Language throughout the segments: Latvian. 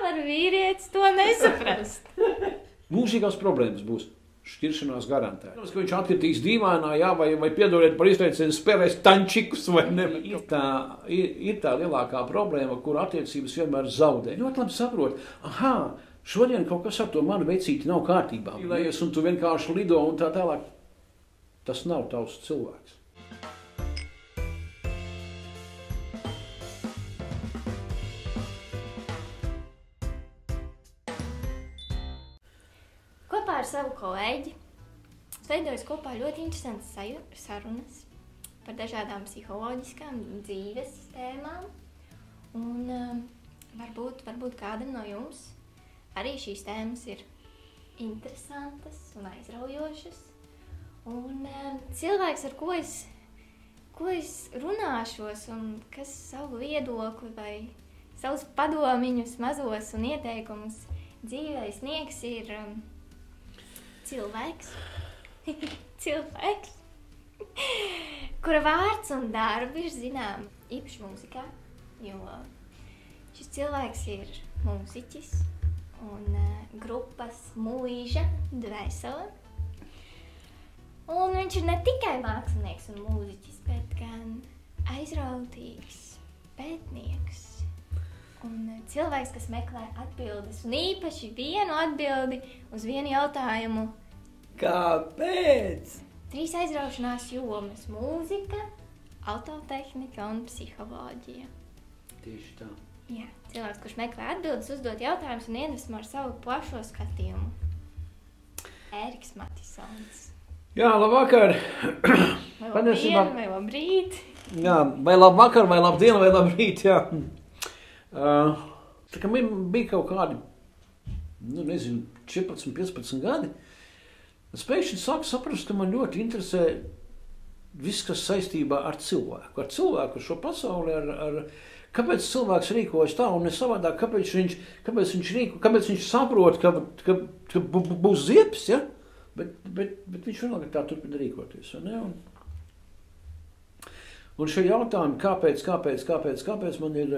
nevar vīrietis to nesaprast. Mūžīgās problēmas būs. Šķiršanās garantēta. Ka viņš atkritīs dīvainā, jā, vai piedodiet par izteicienu, spēlēs tančikus vai ne. Ir tā lielākā problēma, kur attiecības vienmēr zaudē. Ļoti labi saprot, šodien kaut kas ar to manu vecīti nav kārtībā. Un tu vienkārši lido un tā tālāk. Tas nav tavs cilvēks. Kopā ar savu kolēģi veidojas kopā ļoti interesantas sarunas par dažādām psiholoģiskām dzīves tēmām. Un varbūt kādam no jums arī šīs tēmas ir interesantas un aizraujošas. Un cilvēks, ar ko es runāšos un kas savu viedokli vai savus padomiņus mazos un ieteikumus dzīvē sniegs, ir cilvēks, kura vārds un darbi ir zinām īpaši mūzikā, jo šis cilvēks ir mūziķis un grupas Mūža dvēsele. Un viņš ir ne tikai mākslinieks un mūziķis, bet gan aizrautīgs pētnieks. Un cilvēks, kas meklē atbildes, un īpaši vienu atbildi uz vienu jautājumu. Kāpēc? 3 aizraušanās jomas – mūzika, autotehnika un psiholoģija. Tieši tā. Jā, cilvēks, kurš meklē atbildes, uzdot jautājumus un iedvesmo ar savu plašo skatījumu. Ēriks Matisons. Jā, labvakar! Vai labdien, vai labrīt? Jā, vai labvakar, vai labdien, vai labrīt, jā. Tā kā bija kaut kādi, 14, 15 gadi, es pēkšņi sāku saprast, ka man ļoti interesē viss, kas saistībā ar cilvēku, šo pasauli, kāpēc cilvēks rīkojas tā un ne savādāk, kāpēc viņš saprot, ka būs ziepes, ja? Bet viņš vienalga tā turpina rīkoties, vai ne? Un šie jautājumi, kāpēc man ir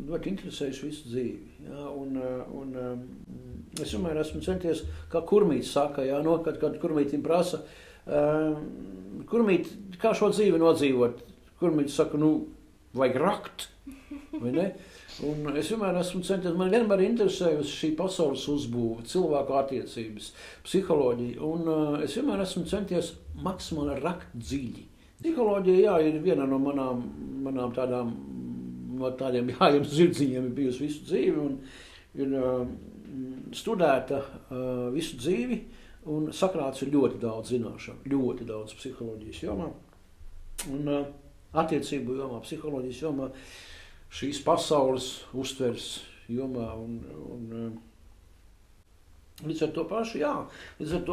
ļoti interesējuši visu dzīvi. Ja? Un es vienmēr esmu centies, kā Kurmītis saka, ja? Kad Kurmītim prasa, Kurmīt, kā šo dzīvi nodzīvot? Kurmītis saka, vajag rakt, vai ne? Un es vienmēr esmu centies, man vienmēr interesējusi šī pasaules uzbūve, cilvēku attiecības, psiholoģija, un es vienmēr esmu centies maksimāli rakt dziļi. Psiholoģija, jā, ir viena no manām tādiem jājiem zirdziņiem ir bijusi visu dzīvi un ir studēta visu dzīvi un sakrāts ir ļoti daudz zināšanu, ļoti daudz psiholoģijas jomā un attiecību jomā, psiholoģijas jomā, šīs pasaules uztvers jomā un līdz ar to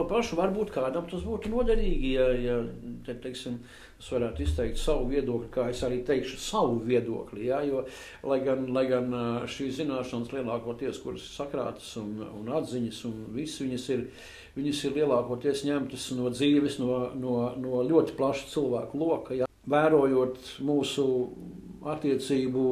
pašu varbūt kādam tas būtu noderīgi, ja teiksim, es varētu izteikt savu viedokli, kā es arī teikšu savu viedokli, ja, jo, lai gan šīs zināšanas lielākoties, kuras sakrātas un atziņas, un viss viņas ir lielākoties ņemtas no dzīves, no ļoti plaša cilvēku loka, ja, vērojot mūsu attiecību,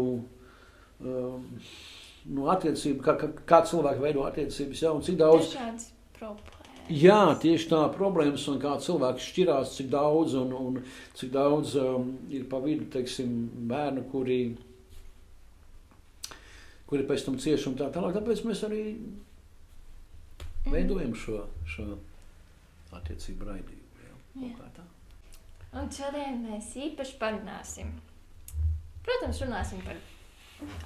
kā cilvēki veido attiecības, jā, un cik daudz... Dažādas problēmas. Jā, tieši tā problēmas, un kā cilvēki šķirās, cik daudz, un cik daudz ir pa vidu, teiksim, bērnu, kuri pēc tam cieši un tā tālāk. Tāpēc mēs arī veidojam šo attiecību raidījumu. Jā. Tā. Un šodien mēs īpaši parunāsim. Protams, runāsim par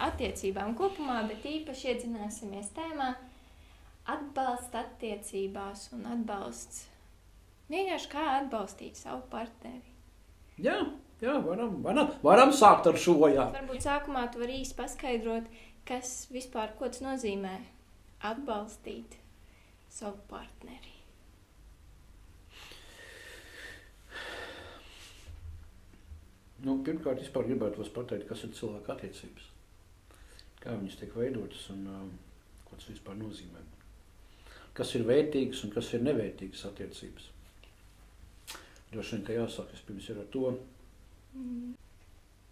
attiecībām kopumā, bet īpaši iedzināsimies tēmā atbalsts attiecībās un atbalsts. Vienkārši kā atbalstīt savu partneri. Jā, varam sākt ar šo, jā. Varbūt sākumā tu vari īsti paskaidrot, kas vispār, ko tas nozīmē atbalstīt savu partneri. Pirmkārt, vispār gribētu pateikt, kas ir cilvēka attiecības. Kā viņas tiek veidotas un ko tas vispār nozīmē. Kas ir vērtīgas un kas ir nevērtīgas attiecības. Droši vien, ka jāsāk vispirms ir ar to.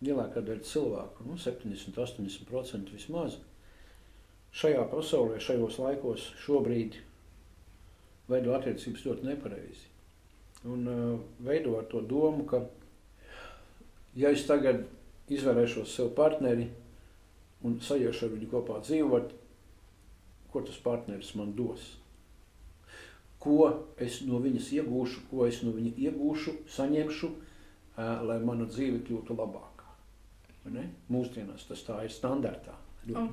Lielākā daļa cilvēku, 70–80% vismaz, šajā pasaulē, šajos laikos šobrīd veido attiecības ļoti nepareizi. Un veido ar to domu, ka ja es tagad izvērēšos sev partneri un sajiešu ar viņu kopā dzīvot, ko tas partneris man dos? Ko es no viņas iegūšu, ko es no viņa iegūšu, saņemšu, lai mana dzīve kļūtu labākā. Ne? Mūsdienās tas tā ir standartā. Un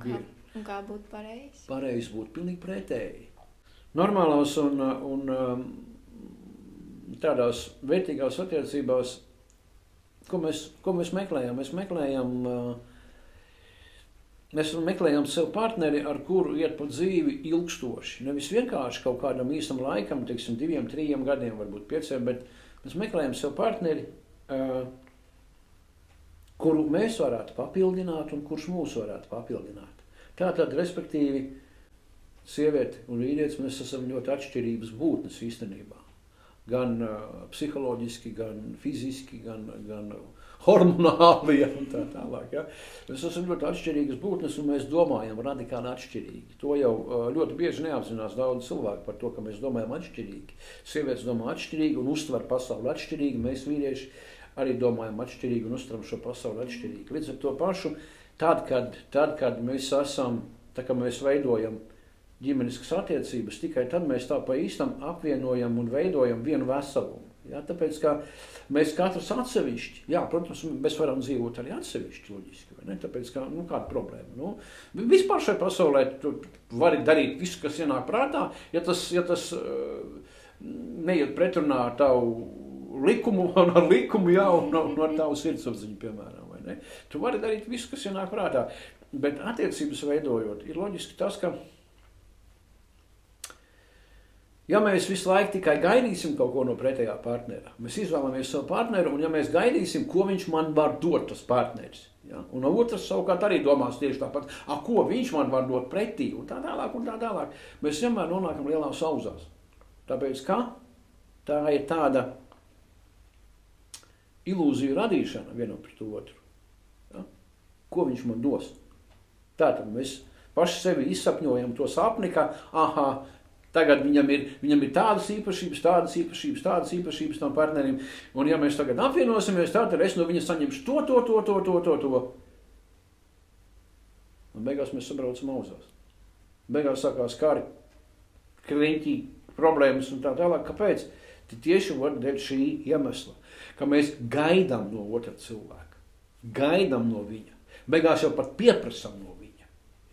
kā būtu pareizi? Pareizi būtu pilnīgi pretēji. Normālās un tādās vērtīgās attiecībās, ko mēs meklējam? Mēs meklējam sev partneri, ar kuru iet pa dzīvi ilgstoši. Nevis vienkārši kaut kādam īsam laikam, teiksim, 2, 3 gadiem, varbūt 5, bet mēs meklējam sev partneri, kuru mēs varētu papildināt un kurš mūs varētu papildināt. Tātad, respektīvi, sieviete un vīrietis, mēs esam ļoti atšķirības būtnes īstenībā. Gan psiholoģiski, gan fiziski, gan hormonāli, ja, un tā tālāk. Ja. Mēs esam ļoti atšķirīgas būtnes un mēs domājam radikāli atšķirīgi. To jau ļoti bieži neapzinās daudz cilvēku par to, ka mēs domājam atšķirīgi. Sievietes domā atšķirīgi un uztver pasauli atšķirīgi. Mēs vīrieši arī domājam atšķirīgi un uztveram šo pasauli atšķirīgi. Līdz ar to pašu, tad, kad mēs esam, tā kā mēs veidojam ģimeniskas attiecības, tikai tad mēs tā pa īstam apvienojam un veidojam vienu veselumu. Ja, tāpēc, ka mēs katrs atsevišķi, jā, protams, mēs varam dzīvot arī atsevišķi, loģiski, vai ne? Tāpēc, ka, kāda problēma? Vispār šai pasaulē tu vari darīt visu, kas ienāk prātā, ja tas neiet pretrunā ar tavu likumu, un ar likumu, jā, un ar tavu sirdsapziņu, piemēram, vai ne? Tu vari darīt visu, kas ienāk prātā, bet attiecības veidojot, ir loģiski tas, ka ja mēs visu laiku tikai gaidīsim kaut ko no pretējā partnera, mēs izvēlamies savu partneru, un ja mēs gaidīsim, ko viņš man var dot, tas partneris, ja? Un otrs savukārt arī domās tieši tāpat, ko viņš man var dot pretī, un tā tālāk, mēs vienmēr nonākam lielās auzās. Tāpēc, ka tā ir tāda ilūziju radīšana vienam pret otru. Ja? Ko viņš man dos? Tātad mēs paši sevi izsapņojam to sapni, ka, tagad viņam ir tādas īpašības tam partnerim, un ja mēs tagad apvienosimies, tad es no viņa saņemšu to. Un beigās mēs sabraucam auzās. Beigās sākās kari, kriņķi, problēmas un tā tālāk. Kāpēc? Tieši dēļ šī iemesla, ka mēs gaidām no otra cilvēka, gaidām no viņa. Beigās jau pat pieprasam no viņa.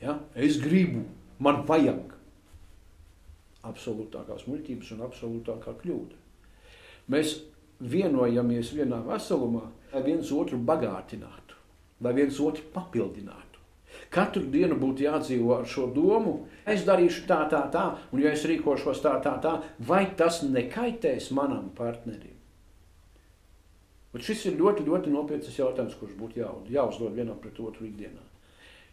Ja? Es gribu, man vajag. Absolūtākās muļķības un absolūtākā kļūda. Mēs vienojamies vienā veselumā, lai viens otru bagātinātu, lai viens otru papildinātu. Katru dienu būtu jādzīvo ar šo domu, es darīšu tā, un ja es rīkošos tā, vai tas nekaitēs manam partnerim? Bet šis ir ļoti, ļoti nopietnas jautājums, kurš būtu jāuzdod vienam pret otru ikdienā.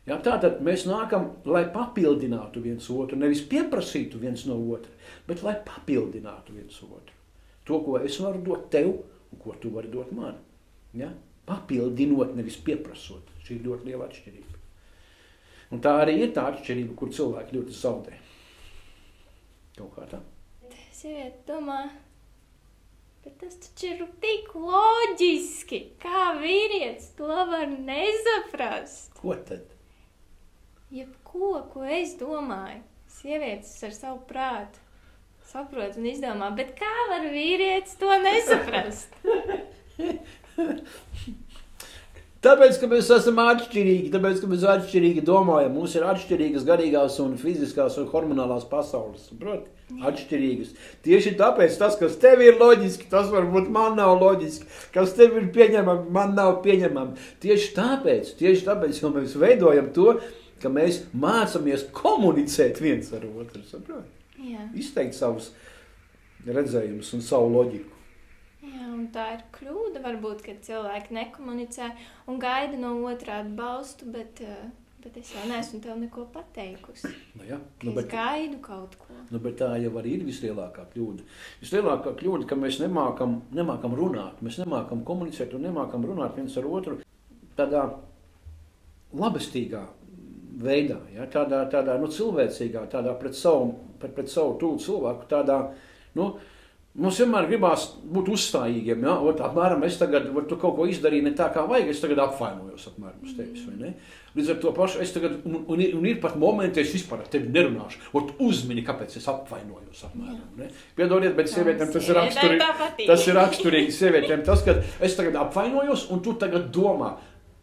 Ja, tātad mēs nākam, lai papildinātu viens otru, nevis pieprasītu viens no otra, bet lai papildinātu viens otru. To, ko es varu dot tev, un ko tu vari dot man. Ja? Papildinot, nevis pieprasot. Šī ir ļoti liela atšķirība. Un tā arī ir tā atšķirība, kur cilvēki ļoti zaudē. Kaut kā tā. Sieviete domā, bet tas taču ir tik loģiski, kā vīrietis to var nezaprast. Ko tad? Jebko, ko es domāju, sievietes ar savu prātu saprot un izdomā, bet kā var vīrietis to nesaprast? Tāpēc, ka mēs esam atšķirīgi, domājam, mums ir atšķirīgas garīgās un fiziskās un hormonālās pasaules, saproti? Atšķirīgas. Tieši tāpēc tas, kas tev ir loģiski, tas varbūt man nav loģiski, kas tev ir pieņemami, man nav pieņemami. Tieši tāpēc, jo mēs veidojam to, ka mēs mācāmies komunicēt viens ar otru, saproti? Jā. Izteikt savus redzējumus un savu loģiku. Jā, un tā ir kļūda varbūt, kad cilvēki nekomunicē un gaida no otrā atbalstu, bet es jau neesmu tev neko pateikusi. Es gaidu kaut ko. Bet tā jau arī ir vislielākā kļūda. Vislielākā kļūda, ka mēs nemākam runāt, mēs nemākam komunicēt un nemākam runāt viens ar otru tādā labestīgā veidā, ja? tādā cilvēcīgā, tādā pret savu tūlu cilvēku, tādā, mums vienmēr gribās būt uzstājīgiem, ja? Apmēram es tagad, tu kaut ko izdarīji ne tā kā vajag, es tagad apvainojos apmēram uz tevis, vai ne? Līdz ar to pašu es tagad, un ir pat momenti, es vispār ar tevi nerunāšu, uzmini, kāpēc es apvainojos apmēram, ne? Piedodiet, bet sievietēm tas ir raksturīgi sievietēm, tas, ka es tagad apvainojos, un tu tagad domā,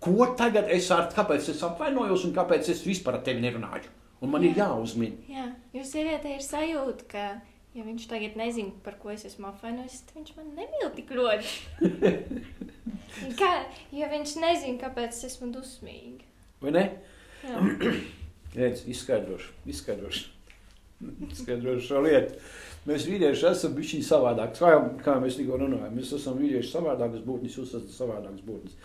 kāpēc es apvainojos un kāpēc es vispār ar tevi nerunāju. Un man ir jāuzmin. Jā, jo sievietē ir sajūta, ka ja viņš tagad nezina, par ko es esmu apvainojis, tad viņš man nemīl tik ļoti. Jo viņš nezina, kāpēc es esmu dusmīga. Vai ne? Jā. Redz, izskaidrošu šo lietu. Mēs vīrieši esam bišķiņi savādāks, kā mēs tikko runājam. Mēs esam vīrieši savādākas būtnes, jūs esat savādākas būtnes.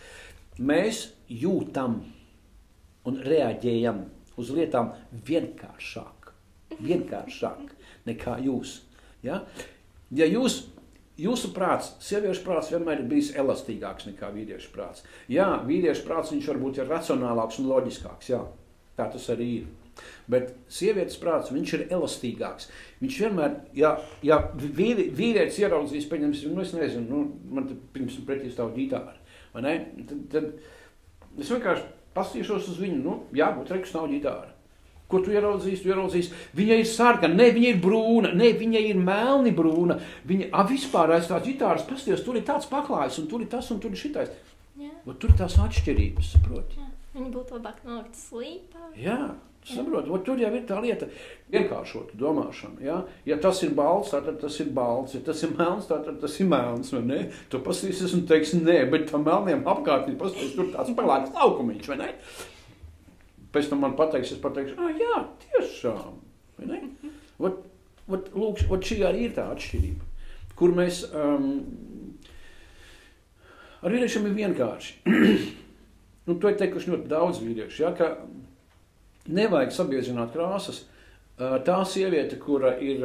Mēs jūtam un reaģējam uz lietām vienkāršāk nekā jūs. Ja? Ja jūsu prāts, sieviešu prāts vienmēr ir bijis elastīgāks nekā vīriešu prāts. Jā, vīriešu prāts viņš varbūt ir racionālāks un loģiskāks, jā, tā tas arī ir. Bet sievietes prāts, viņš ir elastīgāks. Viņš vienmēr, ja vīrietis ieraudzīs, pieņemsim, es nezinu, man te pirms pretī stāv ģitāri, vai ne? Tad es vienkārši pastīšos uz viņu, jābūt rekus nav ģitāra. Ko tu ieraudzīsi? Viņa ir sarkana, ne, viņa ir brūna, ne, viņa ir melni brūna. Viņa vispār aiz tās ģitāras pasties, tur ir tāds paklājs, un tur ir tas, un tur ir šitais. Tur ir tās atšķirības, saproti. Viņa būtu labāk nolikt slīpā. Jā, saproti, tur jau ir tā lieta vienkāršota domāšana. Ja? Ja tas ir balts, tad tas ir balts. Ja tas ir melns, tad tas ir melns, vai ne? Tu pastīsies un teiksi, nē, bet tam melniem apkārt ir pasties, tur tāds paklājs laukumiņš, vai ne? Pēc tam man pateiks, es pateikšu, jā, tiešām. Lūk, šī arī ir tā atšķirība, kur mēs ar vīriešiem ir vienkārši. To ir teikuši ļoti daudz vīrieši, ja, ka nevajag sabiezināt krāsas. Tā sieviete, kuras ir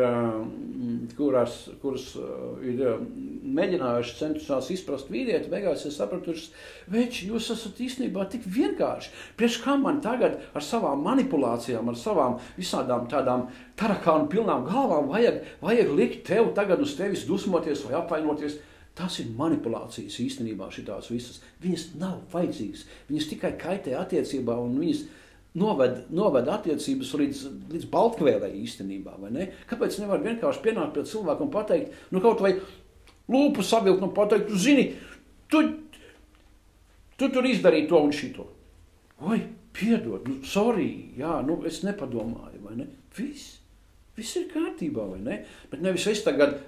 mēģinājuši centušās izprast vīrieti, beigās ir sapratušas, veči, jūs esat īstenībā tik vienkārši. Priekš kā man tagad ar savām manipulācijām, ar savām visādām tādām tarakānu pilnām galvām vajag likt tev tagad uz tevis dusmoties vai apvainoties. Tas ir manipulācijas īstenībā šitās visas. Viņas nav vajadzīgas. Viņas tikai kaitē attiecībā un viņas noved attiecības līdz baltkvēlē īstenībā, vai ne? Kāpēc nevar vienkārši pienākt pie cilvēku un pateikt, kaut vai lūpu savilkt un pateikt, tu zini, tu tur izdarīji to un šito. Oi, piedod, sorry, jā, es nepadomāju, vai ne? Viss ir kārtībā, vai ne? Bet nevis es tagad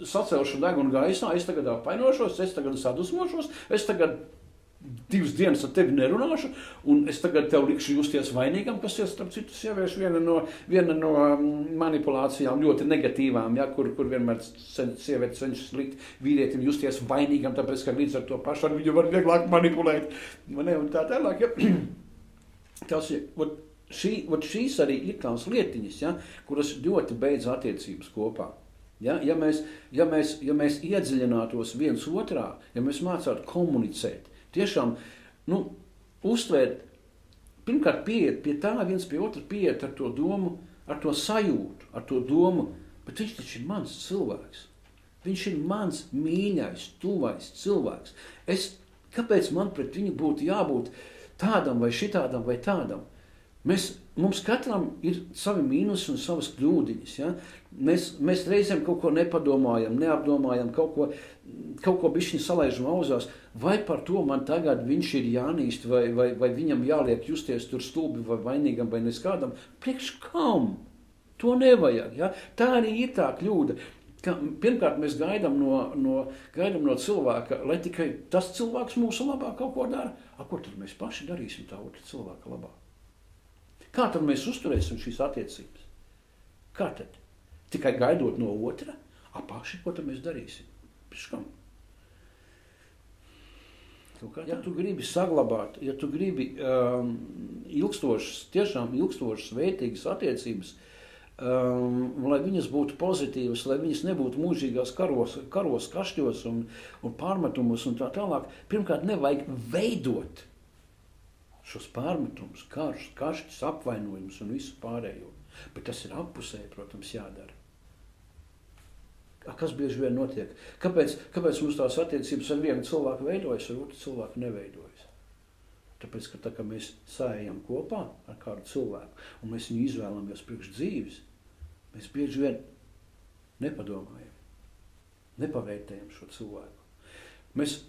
sacelšu degunu gaisā, es tagad apvainošos, es tagad sadusmošos, es tagad 2 dienas ar tevi nerunāšu, un es tagad tev likšu justies vainīgam, kas ir, starp citu, sieviešu viena no manipulācijām ļoti negatīvām, ja, kur vienmēr sieviete cenšas likt vīrietim justies vainīgam, tāpēc, ka līdz ar to pašu ar viņu var vieglāk manipulēt. Un tā tālāk, ja. Šīs arī ir tās lietiņas, ja, kuras ļoti beidz attiecības kopā. Ja, ja mēs iedziļinātos viens otrā, ja mēs mācātu komunicēt, tiešām, uztvērt, pirmkārt pieiet pie tā, viens pie otra pieiet ar to domu, ar to sajūtu, ar to domu, bet viņš taču ir mans cilvēks. Viņš ir mans mīļais, tuvais cilvēks. Kāpēc man pret viņu būtu jābūt tādam vai šitādam vai tādam? Mums katram ir savi mīnusi un savas kļūdiņas. Ja? Mēs reizēm kaut ko nepadomājam, neapdomājam, kaut ko bišķiņ salaižam auzās. Vai par to man tagad viņš ir jānīst, vai viņam jāliek justies tur stulbi vai vainīgam vai neskādam? Priekš kam? To nevajag. Ja? Tā arī ir tā kļūda. Pirmkārt, mēs gaidām no cilvēka, lai tikai tas cilvēks mūsu labā kaut ko dara. Ko tad mēs paši darīsim tā otra cilvēka labā? Kā tad mēs uzturēsim šīs attiecības? Kā tad? Tikai gaidot no otra? Paši, ko tad mēs darīsim? Piškam? Ja tu gribi saglabāt, ja tu gribi tiešām ilgstošas, vērtīgas attiecības, lai viņas būtu pozitīvas, lai viņas nebūtu mūžīgās karos, kašķos un pārmetumus un tā tālāk, pirmkārt nevajag veidot šos pārmetumus, karšķus, apvainojumus un visu pārējo. Bet tas ir appusēji, protams, jādara. Kas bieži vien notiek? Kāpēc mums tās attiecības ar vienu cilvēku veidojas, ar otru cilvēku neveidojas? Tāpēc, ka tā kā mēs sājam kopā ar kādu cilvēku un mēs viņu izvēlamies priekš dzīves, mēs bieži vien nepadomājam, nepavērtējam šo cilvēku. Mēs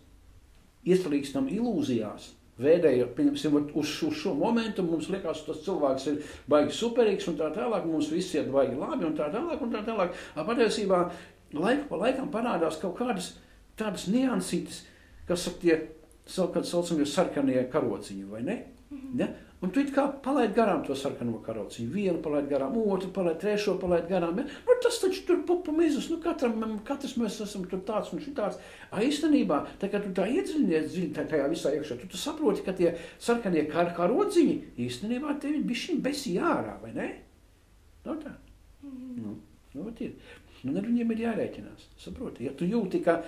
iestrīkstam ilūzijās, vēdējot, pieņemsim, uz šo momentu mums liekas, tas cilvēks ir baigi superīgs un tā tālāk, mums viss iet baigi labi un tā tālāk un tā tālāk. Patiesībā laiku pa laikam parādās kaut kādas tādas niansītes, kas tie saucamie sarkanie karociņi, vai ne? Ja? Un tu it kā palaid garām to sarkano karociņu, vienu palaid garām, otru palaid, trešo palaid garām. Ja? Nu, tas taču tur pupamīzus, nu katrs mēs esam tur tāds un šitāds. Īstenībā, tā kā tu tā iedziļinies tajā visā iekšā, tu saproti, ka tie sarkanie karociņi īstenībā tevi bišķiņ besī ārā, vai ne? Nav tā? Nu, ir. Un ar viņiem ir jārēķinās, saproti. Ja tu jūti, ka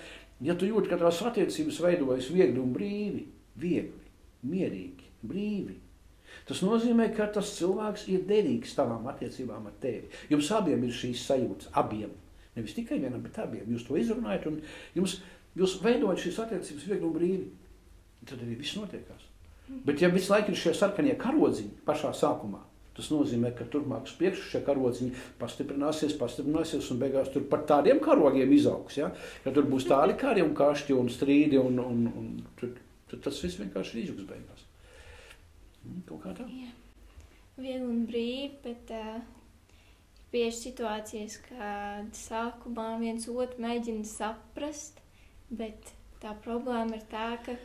tās attiecības veidojas viegli un brīvi, mierīgi, brīvi, tas nozīmē, ka tas cilvēks ir derīgs tavām attiecībām ar tevi. Jums abiem ir šīs sajūtas, abiem. Nevis tikai vienam, bet abiem. Jūs to izrunājat un jūs veidojat šīs attiecības viegli un brīvi. Tad arī viss notiekās. Bet ja visu laiku ir šie sarkanie karodziņi pašā sākumā, tas nozīmē, ka turpmāk uz priekšu šie karodziņi pastiprināsies un beigās tur par tādiem karogiem izaugs. Ja? Ka tur būs tādi kari un kašķi un strīdi un tur tas viss vienkārši izaugs beigās. Kaut kā tā? Jā. Viegli un brīvi, bet bieži situācijas, kad sākumā viens otru mēģina saprast, bet tā problēma ir tā, ka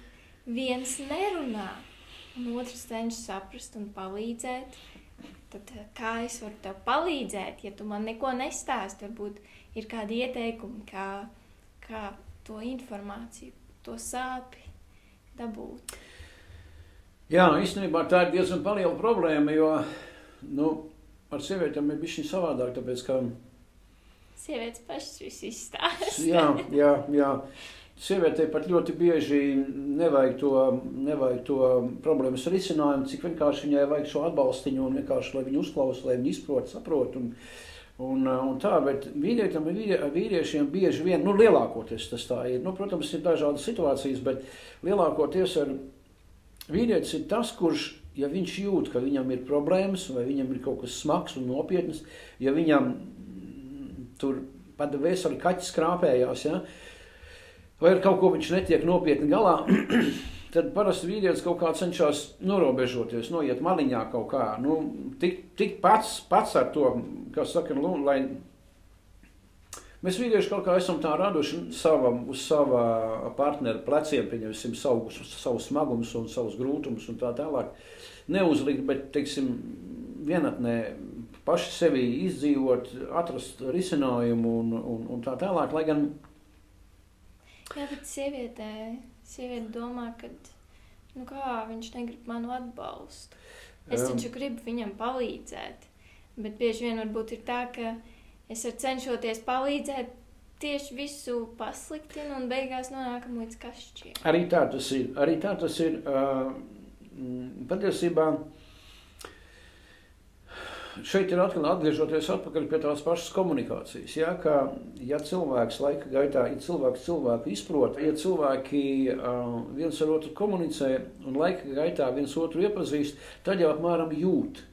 viens nerunā un otrs cenšas saprast un palīdzēt. Tad kā es varu tev palīdzēt, ja tu man neko nestāsti? Varbūt ir kādi ieteikumi, kā to informāciju, to sāpi dabūt. Jā, īstenībā tā ir diezgan liela problēma, jo ar sievietēm ir bišķiņ savādāk, tāpēc, ka... Sievietes pašas visu izstāst. Jā. Sievietei pat ļoti bieži nevajag to problēmas risinājumu, cik vienkārši viņai vajag šo atbalstiņu un vienkārši, lai viņu uzklausa, lai viņu izprot, saprot un tā, bet vīriešiem bieži vien, lielākoties tas tā ir, protams, ir dažādas situācijas, bet lielākoties vīrietis ir tas, kurš, ja viņš jūt, ka viņam ir problēmas vai viņam ir kaut kas smags un nopietnas, ja viņam tur pat vēsari kaķis krāpējās, ja, vai ar kaut ko viņš netiek nopietni galā, tad parasti vīrietis kaut kā cenšas norobežoties, noiet maliņā kaut kā, tik pats ar to, kā saka, lai mēs vīrieši kaut kā esam tā raduši uz sava partnera pleciem, pieņemsim savu smagumus un savus grūtumus un tā tālāk, neuzlikt, bet, teiksim, vienatnē paši sevi izdzīvot, atrast risinājumu un tā tālāk, lai gan... Jā, bet sieviete domā, ka viņš negrib manu atbalstu. Es taču gribu viņam palīdzēt, bet bieži vien varbūt ir tā, ka es cenšoties palīdzēt, tieši visu pasliktinu un beigās nonākam līdz kašķiem. Arī tā tas ir. Patiesībā šeit ir atgriežoties atpakaļ pie tās pašas komunikācijas. Ja, ka, ja cilvēks laika gaitā, ja cilvēku izprot, ja cilvēki viens ar otru komunicē un laika gaitā viens otru iepazīst, tad jau apmēram jūt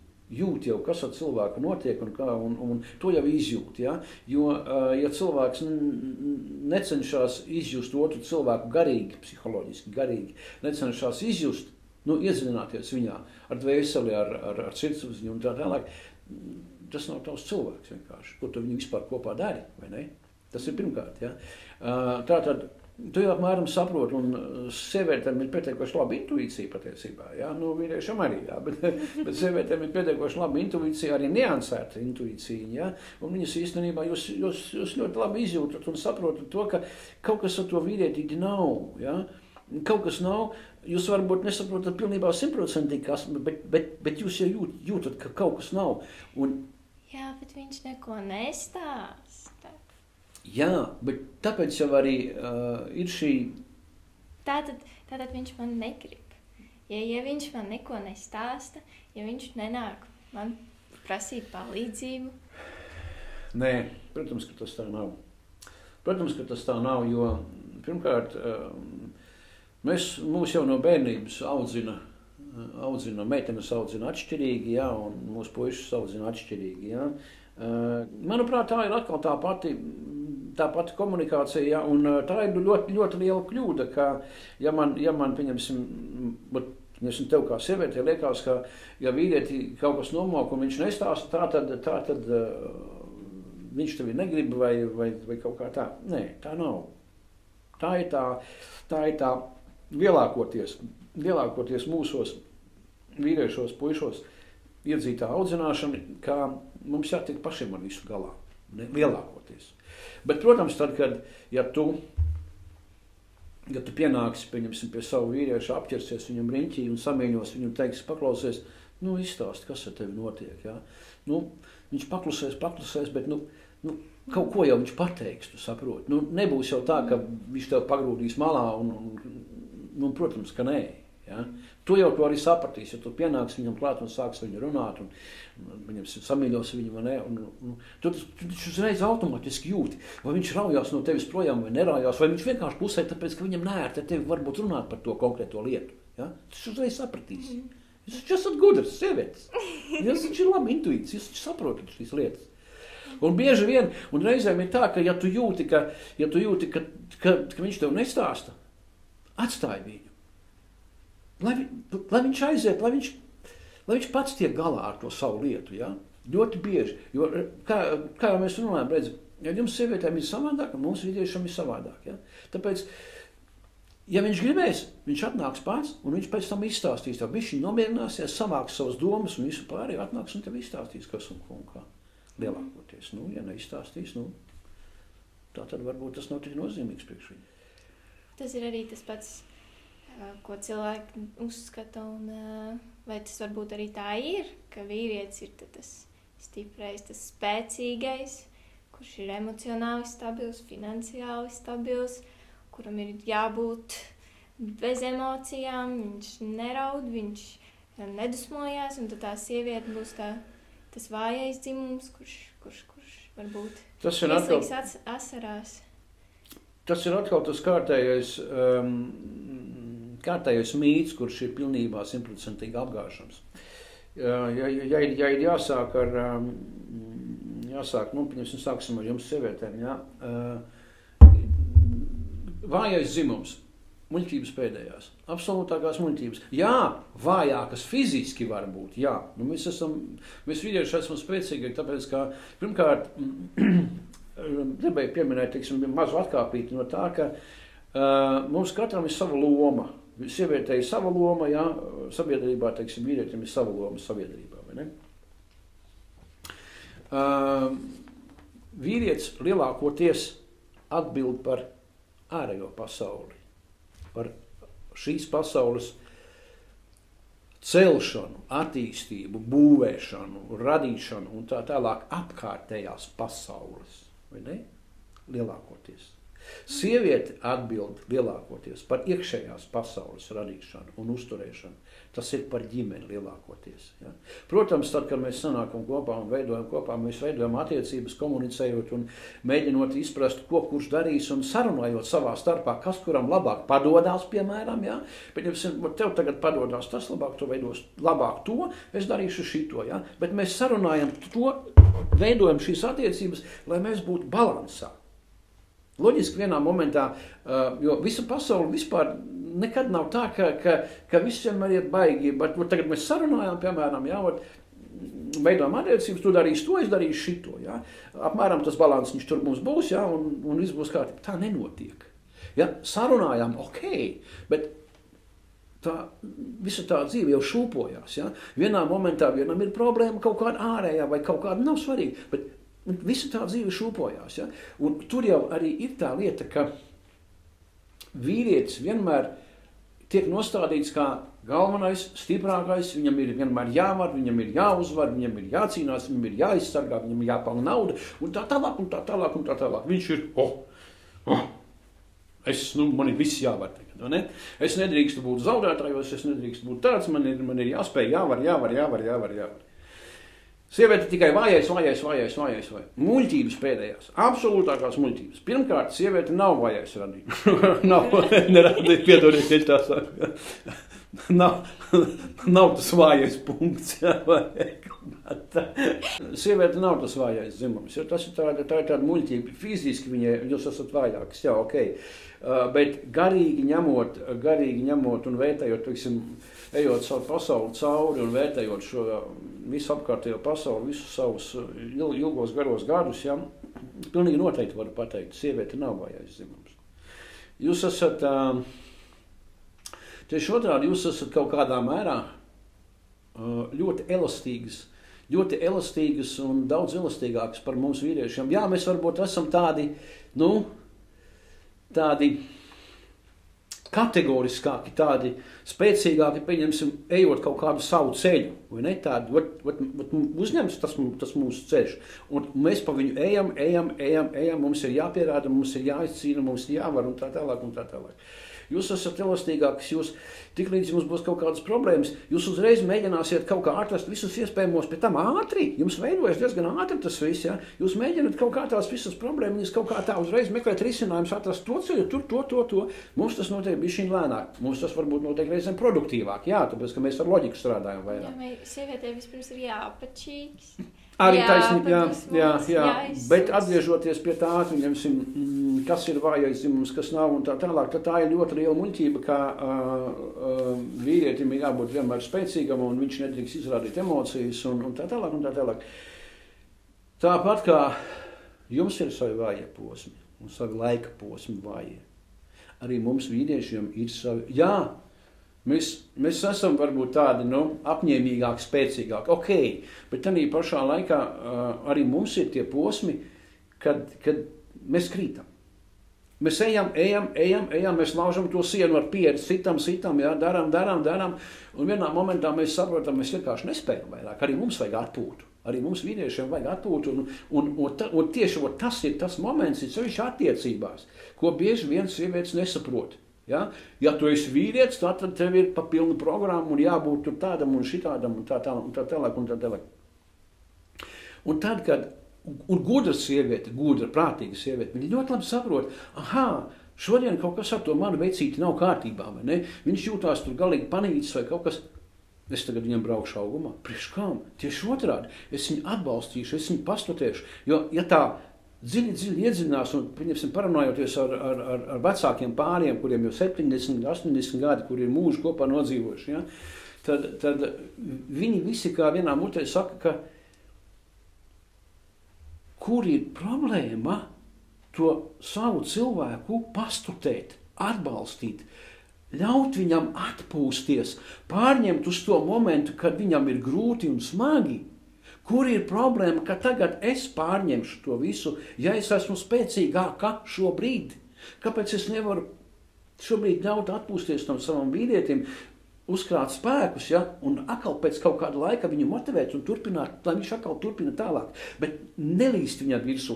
jau, kas ar cilvēku notiek un to jau izjūt. Ja? Jo, ja cilvēks necenšas izjust otru cilvēku garīgi, psiholoģiski garīgi, necenšas izjust, iedziļināties viņā ar dvēseli, ar sirdsapziņu un tā tālāk, tas nav tavs cilvēks vienkārši. Ko tu viņu vispār kopā dari, vai ne? Tas ir pirmkārt. Ja? Tātad, tu jau apmēram saproti, un sievietēm ir pietiekoši laba intuīcija patiesībā, ja? Vīriešam arī, ja? bet sievietēm ir pietiekoši laba intuīcija, arī niansēta intuīcija, ja? Un viņas īstenībā jūs ļoti labi izjūtat un saprotat to, ka kaut kas ar to vīrietīgi nav, ja? Kaut kas nav, jūs varbūt nesaprotat pilnībā 100%, bet jūs jau jūtat, ka kaut kas nav. Jā, bet viņš neko nestāsta. Jā, bet tāpēc jau arī ir šī... Tātad viņš man negrib. Ja viņš man neko nestāsta, ja viņš nenāk man prasīt palīdzību? Nē, protams, ka tas tā nav. Protams, ka tas tā nav, jo pirmkārt, mūs jau no bērnības audzina, meitenes audzina atšķirīgi, jā, un mūsu puišas audzina atšķirīgi, jā. Manuprāt, tā ir atkal tā pati komunikācija, jā, un tā ir ļoti, ļoti liela kļūda, ka, ja man pieņemsim, tev kā sievietē liekas, ka, ja vīrieti kaut kas nomok un viņš nestāsta, tā tad viņš tevi negrib vai kaut kā tā. Nē, tā nav. Tā ir tā lielākoties mūsos vīriešos, puišos iedzītā audzināšana, kā mums jātiek pašiem ar visu galā. Lielākoties. Bet, protams, tad, kad, ja tu pienāksi, pieņemsim, pie savu vīriešu, apķersies viņam riņķī un samieņos viņu teiks, paklausies, izstāst, kas ar tevi notiek, jā. Viņš paklusēs, bet, kaut ko jau viņš pateiks, tu saproti. Nebūs jau tā, ka viņš tev pagrūdīs malā un protams, ka nē. Ja? Tu jau to arī sapratīs, ja tu pienāks viņam klāt un sāks viņu runāt un viņam samīļos viņu, vai ne? Tu uzreiz automātiski jūti, vai viņš raujās no tevis projām vai neraujās, vai viņš vienkārši klusē, tāpēc, ka viņam neērti ar tevi varbūt runāt par to konkrēto lietu. Ja? Tu uzreiz sapratīsi. Jūs esat gudrs, sievietes. Jūs ir labi intuīts, jūs saprotat šīs lietas. Un bieži vien, un reizēm ir tā, ka ja tu jūti, ka viņš tev nestāsta, atstāj viņu. Lai viņš aiziet, lai viņš pats tiek galā ar to savu lietu, ja? Ļoti bieži. Jo, kā jau mēs runājam, redz, ja jums sievietēm ir savādāk, un mums vīriešam ir savādāk, ja? Tāpēc, ja viņš gribēs, viņš atnāks pats, un viņš pēc tam izstāstīs, tad viņš nomierināsies, savāks savas domas, un visu pārējo atnāks un tev izstāstīs, kas un kā. Lielākoties. Ja neizstāstīs, tā tad varbūt tas nav tik nozīmīgs priekš viņu. Tas ir arī tas pats, ko cilvēki uzskata, un vai tas varbūt arī tā ir, ka vīrietis ir tas stiprais, tas spēcīgais, kurš ir emocionāli stabils, finansiāli stabils, kuram ir jābūt bez emocijām, viņš neraud, viņš nedusmojās, un tad tā sieviete būs tas vājais dzimums, kurš varbūt ieslīgs asarās. Tas ir atkal tas kārtējais mīts, kurš ir pilnībā 100% apgāšams. Ja ir jāsāk sāksim ar jums sievietēm, jā. Vājais dzimums. Muļķības pēdējās, absolūtākās muļķības. Jā, vājākas fiziski var būt, jā. Mēs vīrieši esam spēcīgi, tāpēc, ka pirmkārt, gribēju pieminēt, mazu atkāpīti no tā, ka mums katram ir sava loma. Sievietei ir sava loma, jā, sabiedrībā, vīrietim ir sava loma sabiedrībā, vai ne? Vīrietis lielākoties atbild par ārējo pasauli. Par šīs pasaules celšanu, attīstību, būvēšanu, radīšanu un tā tālāk apkārtējās pasaules, vai ne? Lielākoties. Sieviete atbild lielākoties par iekšējās pasaules radīšanu un uzturēšanu. Tas ir par ģimeni lielākoties. Ja? Protams, tad, kad mēs sanākam kopā un veidojam kopā, mēs veidojam attiecības, komunicējot un mēģinot izprast, ko kurš darīs un sarunājot savā starpā, kas kuram labāk padodās, piemēram, ja? Bet, ja tev tagad padodās tas labāk, tu veidos labāk to, es darīšu šito, ja? Bet mēs sarunājam to, veidojam šīs attiecības, lai mēs būtu balansā. Loģiski vienā momentā, jo visa pasaule vispār nekad nav tā, ka viss vienmēr iet baigi, bet tagad mēs sarunājām, piemēram, jā, veidojam attiecības, tu darīsi to, es darīšu šito, jā. Apmēram tas balans viņš tur mums būs, jā, un viss būs kārtībā. Tā nenotiek. Ja? Sarunājām, ok, bet visa tā dzīve jau šūpojās, jā. Vienā momentā vienam ir problēma kaut kāda ārējā vai kaut kāda nav svarīga, bet visa tā dzīve šūpojās. Ja? Un tur jau arī ir tā lieta, ka vīrietis vienmēr tiek nostādīts kā galvenais, stiprākais, viņam ir vienmēr jāvar, viņam ir jāuzvar, viņam ir jācīnās, viņam ir jāizsargā, viņam ir jāpelna nauda, un tā tālāk, un tā tālāk, un tā tālāk. Viņš ir, Man ir viss jāvar tagad, vai ne? Es nedrīkstu būt zaudētājos, es nedrīkstu būt tāds, man ir jāspēj, jāvar. Sieviete tikai vājais. Muļķības pēdējās, absolūtākās muļķības. Pirmkārt, sieviete nav vājais radīt. Neradīt, piedodiet, tā saka. Nav tas vājais punkts. Sieviete nav tas vājais dzimums. Tā ir tāda muļķība. Fiziski jūs esat vājāks, jā, ok. Bet garīgi ņemot un vērtējot, teiksim, ejot savu pasauli cauri un vērtējot šo visu apkārtējo pasauli, visus savus ilgos garos gadus, ja, pilnīgi noteikti varu pateikt, sieviete nav vājais dzimums. Jūs esat, tieši otrādi, jūs esat kaut kādā mērā ļoti elastīgas un daudz elastīgākas par mums vīriešiem. Jā, mēs varbūt esam tādi kategoriskāki, tādi spēcīgāki, pieņemsim, ejot kaut kādu savu ceļu, vai ne? Tādi, uzņems tas mūsu ceļš, un mēs pa viņu ejam, mums ir jāpierāda, mums ir jāizcīna, mums ir jāvar un tā tālāk. Jūs esat elastīgāks, jūs tiklīdz jums būs kaut kādas problēmas, jūs uzreiz mēģināsiet kaut kā atrast visus iespējamos, pēc tam ātri, jums veidojas diezgan ātri tas viss, ja? Jūs mēģināt kaut kā tās visas problēmas, jūs kaut kā tā uzreiz meklēt risinājumus, atrast to ceļu, to. Mums tas notiek bišķiņ lēnāk, mums tas varbūt notiek reizēm produktīvāk, jā, tāpēc, ka mēs ar loģiku strādājam vairāk. Jā, sievietē vispirms ir jāpačīgs. Arī taisnība, jā, bet atgriežoties pie tā, kas ir vājais dzimums, kas nav un tā tālāk, tad tā ir ļoti liela muļķība, ka vīrietim ir jābūt vienmēr spēcīgam un viņš nedrīkst izrādīt emocijas un tā tālāk. Tāpat kā jums ir savi vājie posmi un savi laika posmi vājie, arī mums vīriešiem ir savi, jā, Mēs esam varbūt tādi, apņēmīgāki, spēcīgāki, ok, bet tādā pašā laikā arī mums ir tie posmi, kad mēs krītam. Mēs ejam, mēs laužam to sienu ar pieredzi, sitam, jā, darām, un vienā momentā mēs saprotam, mēs vienkārši nespējam vairāk, arī mums vajag atpūtu. Arī mums vīriešiem vajag atpūtu, un tieši tas ir tas moments, ir sevišķi attiecībās, ko bieži viens sievietes nesaprot. Ja tu esi vīrietis, tad tev ir pa pilnu programmu un jābūt tur tādam un šitādam un tā tālāk. Un tad, kad gudra sieviete, prātīga sieviete, viņa ļoti labi saprot, šodien kaut kas ar to manu vecīti nav kārtībā, vai ne? Viņš jūtās tur galīgi panīcis vai kaut kas. Es tagad viņam braukšu augumā. Priekš kām? Tieši otrādi. Es viņu atbalstīšu, es viņu pastutēšu, jo ja tā dziļi iedzinās un, parunājoties ar vecākiem pāriem, kuriem jau 70, 80 gadi, kuri ir mūžu kopā nodzīvojuši, ja, tad viņi visi kā vienā mutē saka, ka kur ir problēma to savu cilvēku pastutēt, atbalstīt, ļaut viņam atpūsties, pārņemt uz to momentu, kad viņam ir grūti un smagi. Kur ir problēma, ka tagad es pārņemšu to visu, ja es esmu spēcīgāka šobrīd? Kāpēc es nevaru šobrīd ļaut atpūsties tam savam vīrietim, uzkrāt spēkus, ja, un atkal pēc kaut kāda laika viņu motivēt un turpināt, lai viņš atkal turpina tālāk, bet nelīst viņam virsū.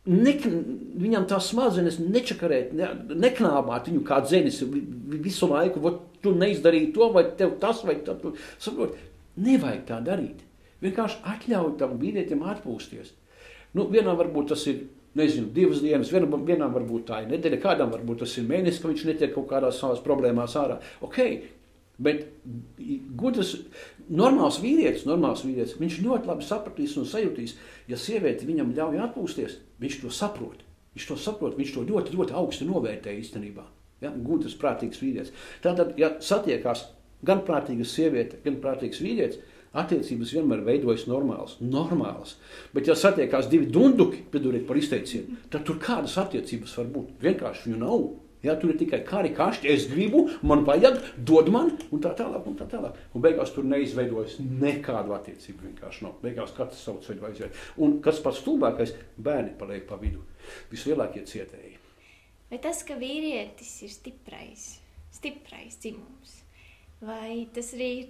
Viņam tās smadzenes nečakarēt, neknābāt viņu kā dzenis visu laiku, tu neizdarīji to, vai tev tas, vai tā, tu saprot. Nevajag tā darīt. Vienkārši atļauj tam vīrietim atpūsties. Vienā varbūt tas ir, 2 dienas, vienam varbūt tā ir nedēļa, kādam varbūt tas ir mēnesis, ka viņš netiek kaut kādās savās problēmās ārā. Ok, bet gudrs, normāls vīrietis, viņš ļoti labi sapratīs un sajūtīs, ja sieviete viņam ļauj atpūsties, viņš to saprot, viņš to ļoti, ļoti augsti novērtē īstenībā. Ja? Gudrs, prātīgs vīrietis. Tātad, ja satiekās gan prātīga sieviete, gan prātīgs vīrietis, attiecības vienmēr veidojas normālas. Bet ja satiekās 2 dunduki, piedodiet par izteicienu, tad tur kādas attiecības var būt? Vienkārši viņu nav. Ja, tur ir tikai kari kašķi, es gribu, man vajag, dod man, un tā tālāk. Un beigās tur neizveidojas nekādu attiecību vienkārši nav. Beigās katrs savu ceļu aiziet. Un kas pats stulbākais, bērni paliek pa vidu. Vislielākie cietēji. Vai tas, ka vīrietis ir stiprais dzimums? Vai tas arī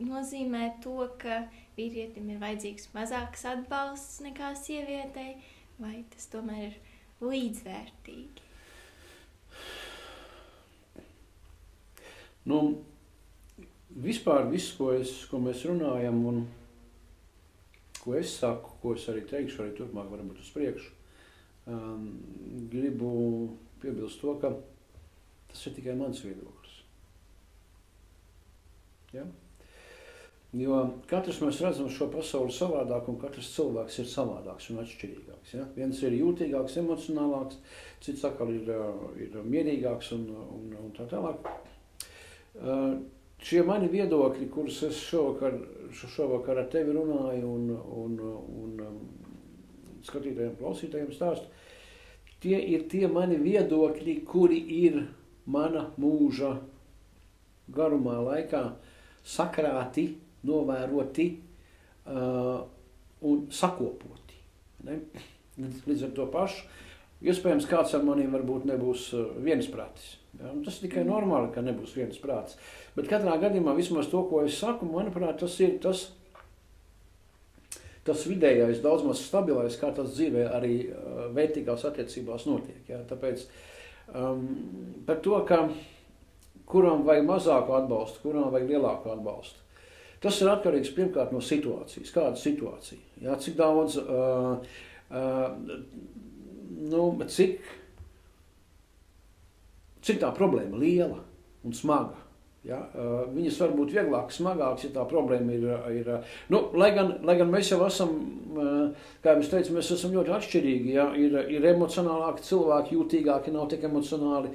nozīmē to, ka vīrietim ir vajadzīgs mazāks atbalsts nekā sievietei, vai tas tomēr ir līdzvērtīgi? Nu, vispār viss, ko mēs runājam un ko es saku, ko es arī teikšu, arī turpmāk varbūt uz priekšu, gribu piebilst to, ka tas ir tikai mans viedoklis. Ja? Jo katrs mēs redzam šo pasauli savādāk, un katrs cilvēks ir savādāks un atšķirīgāks. Ja? Viens ir jūtīgāks, emocionālāks, cits atkal ir mierīgāks un tā tālāk. Šie mani viedokļi, kurus es šovakar ar tevi runāju un skatītājiem, klausītājiem stāstu, tie ir tie mani viedokļi, kuri ir mana mūža garumā laikā sakrāti, novēroti un sakopoti. Ne? Līdz ar to pašu. Iespējams, kāds ar maniem varbūt nebūs viensprātis. Ja? Tas ir tikai normāli, ka nebūs viensprātis. Bet katrā gadījumā vismaz to, ko es saku, manuprāt, tas ir tas vidējais, daudz maz stabilais, kā tas dzīvē arī vērtīgās attiecībās notiek. Ja? Tāpēc par to, ka kuram vajag mazāku atbalstu, kuram vajag lielāku atbalstu. Tas ir atkarīgs pirmkārt no situācijas. Kāda situācija? Ja? Cik daudz, cik tā problēma liela un smaga. Ja? Viņas var būt vieglāk, smagāks, ja tā problēma ir lai gan mēs jau esam, kā jau es teicu, mēs esam ļoti atšķirīgi, ja? Ir emocionālāki cilvēki, jūtīgāki, nav tik emocionāli.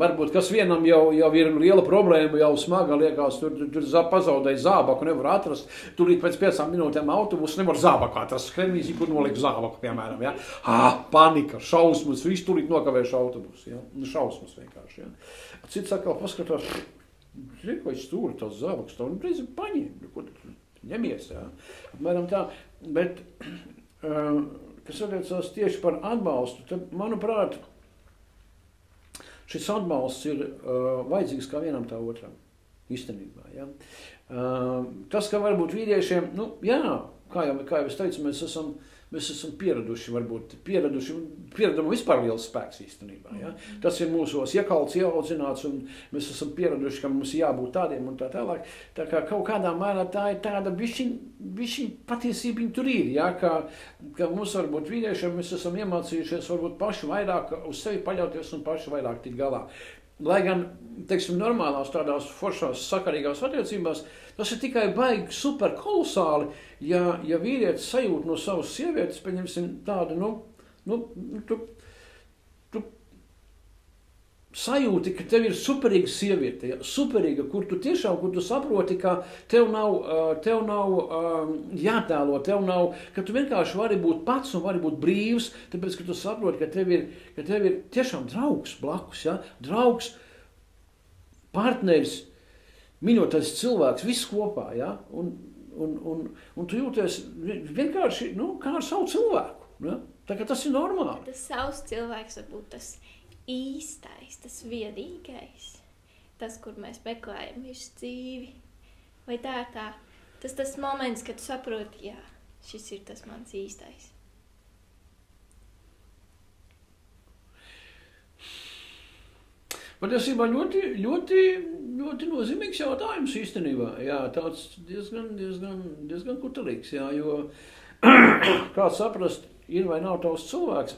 Varbūt kas vienam jau ir liela problēma, jau smaga, liekas, tur pazaudēja zābaku, nevar atrast, turīt pēc 5 minūtēm autobusu nevar zābaku atrast, skremīzi, kur nolikt zābaku, piemēram. Ja? Panika, šausmas, viss turīt nokavējuši autobusu. Ja? Šausmas vienkārši. Ja? Cits atkal paskatās, ko es stūri tās zābakas, tā reizi paņem, ko ņemies, jā. Apmēram tā, bet, kas attiecās tieši par atbalstu, tad, manuprāt, šis atbalsts ir vajadzīgs kā vienam tā otram, īstenībā, jā. Tas, ka varbūt vīriešiem, kā jau es teicu, mēs esam pieraduši, pieredam vispār liels spēks īstenībā. Ja? Tas ir mūsos iekalts, ieaudzināts, un mēs esam pieraduši, ka mums jābūt tādiem un tā tālāk. Tā kā kaut kādā mērā tā ir tāda bišķiņ patiesība tur ir, ja? Ka mums varbūt vīriešiem mēs esam iemācījušies varbūt paši vairāk uz sevi paļauties un paši vairāk tikt galā. Lai gan, teiksim, normālās tādās foršās sakarīgās attiecībās, tas ir tikai baigi super kolosāli, ja vīrietis sajūt no savas sievietes, paņemsim tādu, tu sajūti, ka tev ir superīga sieviete, ja? Superīga, kur tu saproti, ka tev nav jātēlo, ka tu vienkārši vari būt pats un vari būt brīvs, tāpēc, ka tu saproti, ka tev ir tiešām draugs blakus, ja? Draugs, partneris, mīļotais cilvēks, viss kopā, ja? Un tu jūties vienkārši, kā ar savu cilvēku, ja? Tā kā tas ir normāli. Tas savs cilvēks var būt tas īstais, tas viedīgais, tas, kur mēs meklējam visu dzīvi, vai tā ir tas moments, kad tu saproti, jā, šis ir tas mans īstais. Patiesībā ļoti nozīmīgs jautājums īstenībā, jā, tāds diezgan kutelīgs, jā, jo kāds saprast, ir vai nav tavs cilvēks.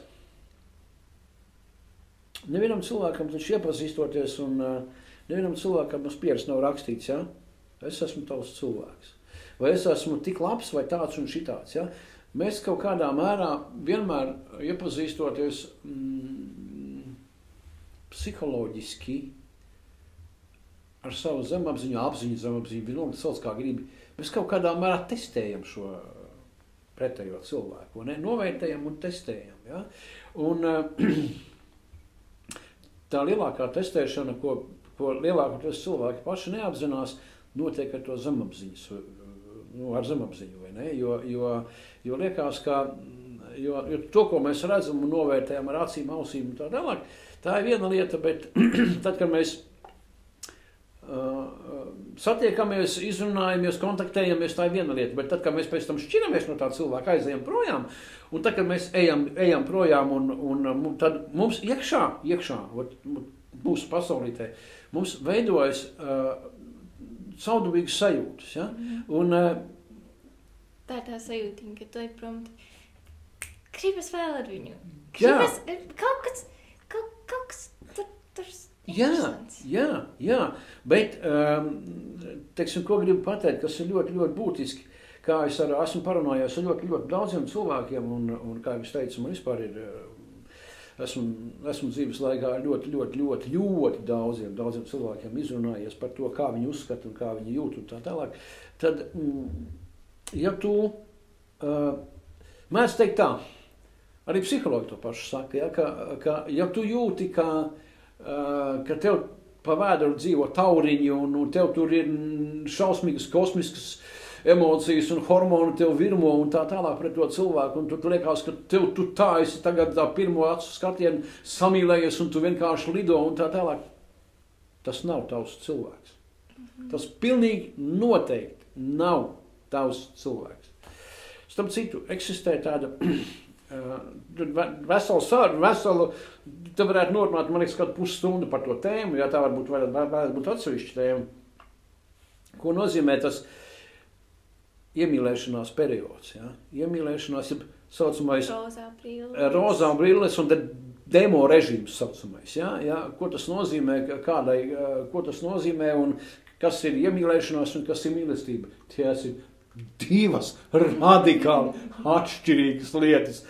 Nevienam cilvēkam taču iepazīstoties un nevienam cilvēkam uz pieres nav rakstīts, ja? Es esmu tavs cilvēks. Vai es esmu tik labs vai tāds un šitāds, ja? Mēs kaut kādā mērā vienmēr iepazīstoties psiholoģiski ar savu zemapziņu, apziņu, vienalga sauc kā gribi, mēs kaut kādā mērā testējam šo pretējo cilvēku, ne? Novērtējam un testējam, ja? Un tā lielākā testēšana, ko lielākoties cilvēki paši neapzinās, notiek ar to zemapziņas, ar zemapziņu, vai ne? Jo liekas, ka jo to, ko mēs redzam un novērtējam ar acīm, ausīm un tā tālāk, tā ir viena lieta, bet tad, kad mēs satiekamies, izrunājamies, kontaktējamies, tā ir viena lieta, bet tad, kad mēs pēc tam šķiramies no tā cilvēka, aizejam projām, un tad, kad mēs ejam projām, un tad mums iekšā, mūsu pasaulītē, mums veidojas caudabīgas sajūtas. Ja? Un, tā ir tā sajūtiņa, ka tu ej prom, gribas vēl ar viņu. Jā. Kaut kas tur Jā, bet, teiksim, ko gribu pateikt, kas ir ļoti, ļoti būtiski, kā es esmu parunājos ar ļoti, ļoti daudziem cilvēkiem, un kā es teicu, man vispār ir, esmu dzīves laikā ļoti, ļoti, ļoti, ļoti daudziem cilvēkiem izrunājies par to, kā viņi uzskata un kā viņi jūt un tā tālāk, tad, ja tu, mēdz teikt tā, arī psihologi to pašu saka, ja, ka ja tu jūti, ka tev pa vēderu dzīvo tauriņi un tev tur ir šausmīgas kosmiskas emocijas un hormoni tev virmo un tā tālāk pret to cilvēku, un tu liekas, ka tu tā esi tagad tā pirmo acu skatienu samīlējies un tu vienkārši lido un tā tālāk. Tas nav tavs cilvēks. Tas pilnīgi noteikti nav tavs cilvēks. Starp citu, eksistē tāda veselu, te varētu norunāt, man liekas, kādu pusstundu par to tēmu, ja tā varētu būt atsevišķa tēma. Ko nozīmē tas iemīlēšanās periods? Ja? Iemīlēšanās ir saucamais rozā brilles un demo režīms saucamais. Ja? Ja? Ko tas nozīmē, ko tas nozīmē un kas ir iemīlēšanās un kas ir mīlestība? Tās ir divas radikāli atšķirīgas lietas.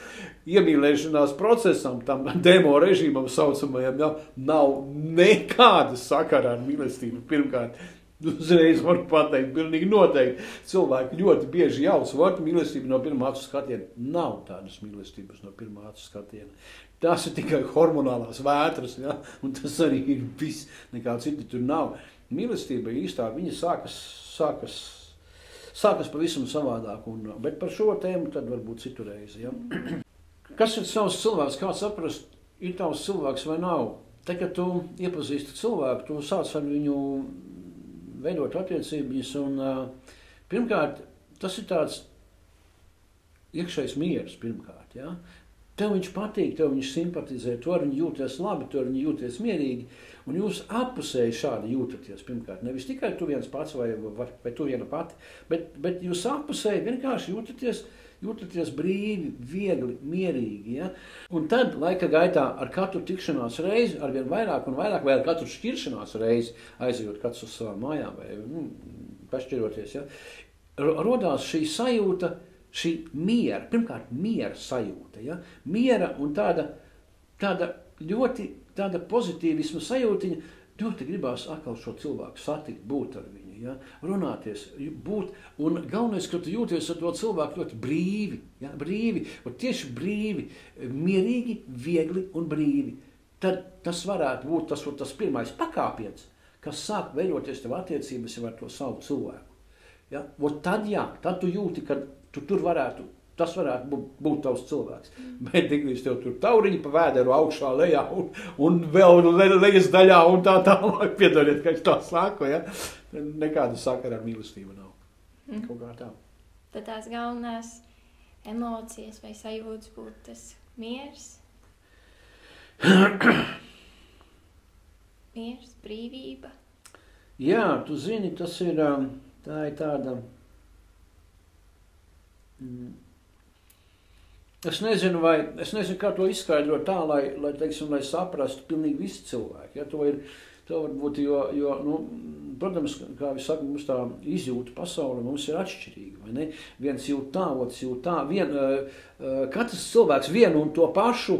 Iemīlēšanās procesam, tam demo režīmam saucamajam, ja, nav nekāda sakara ar mīlestību. Pirmkārt, uzreiz varu pateikt, pilnīgi noteikti. Cilvēki ļoti bieži jauc vārdu mīlestību no pirmā acu skatiena. Nav tādas mīlestības no pirmā acu skatiena. Tās ir tikai hormonālās vētras, ja, un tas arī ir viss, nekā citi tur nav. Mīlestība īstā, viņa sākas pavisam savādāk, bet par šo tēmu tad varbūt citu reizi. Ja? Kas ir savs cilvēks? Kā saprast, ir tavs cilvēks vai nav? Te, kad tu iepazīsti cilvēku, tu sāc ar viņu veidot attiecības, un pirmkārt, tas ir tāds iekšējs miers pirmkārt. Ja? Tev viņš patīk, tev viņš simpatizē, tu ar viņu jūties labi, tu ar viņu jūties mierīgi, un jūs appusēji šādi jūtaties pirmkārt. Nevis tikai tu viens pats vai tu viena pati, bet jūs appusēji vienkārši jūtaties brīvi, viegli, mierīgi. Ja? Un tad laika gaitā ar katru tikšanās reizi, ar vien vairāk un vairāk, vai ar katru šķiršanās reizi, aizejot katrs uz savām mājām vai pašķiroties, ja? Rodās šī sajūta, šī miera, pirmkārt miera sajūta, ja? Miera un tāda ļoti tāda pozitīvisma sajūtiņa, ļoti gribās atkal šo cilvēku satikt, būt ar viņu, ja? Runāties, būt, un galvenais, ka tu jūties ar to cilvēku ļoti brīvi, ja? Brīvi, un tieši brīvi, mierīgi, viegli un brīvi. Tad tas varētu būt tas pirmais pakāpiens, kas sāk veidoties tev attiecības jau ar to savu cilvēku. Ja? Tad tu jūti, ka tas varētu būt tavs cilvēks. Bet tiklīdz tev tur tauriņi pa vēderu augšā, lejā un vēl lejas daļā un tā tālāk, piedodiet, ka es tā saku, ja? Nekāda sakara ar mīlestību nav. Kaut kā tā. Tad tās galvenās emocijas vai sajūtas būtu tas miers? Miers, brīvība? Jā, tu zini, tas ir, tā ir tāda... Es nezinu, kā to izskaidrot tā, lai saprastu pilnīgi visi cilvēki. Ja? To varbūt, jo protams, kā es saku, mums tā izjūta pasaule mums ir atšķirīga, vai ne? Viens jūt tā, otrs jūt tā. Katrs cilvēks vienu un to pašu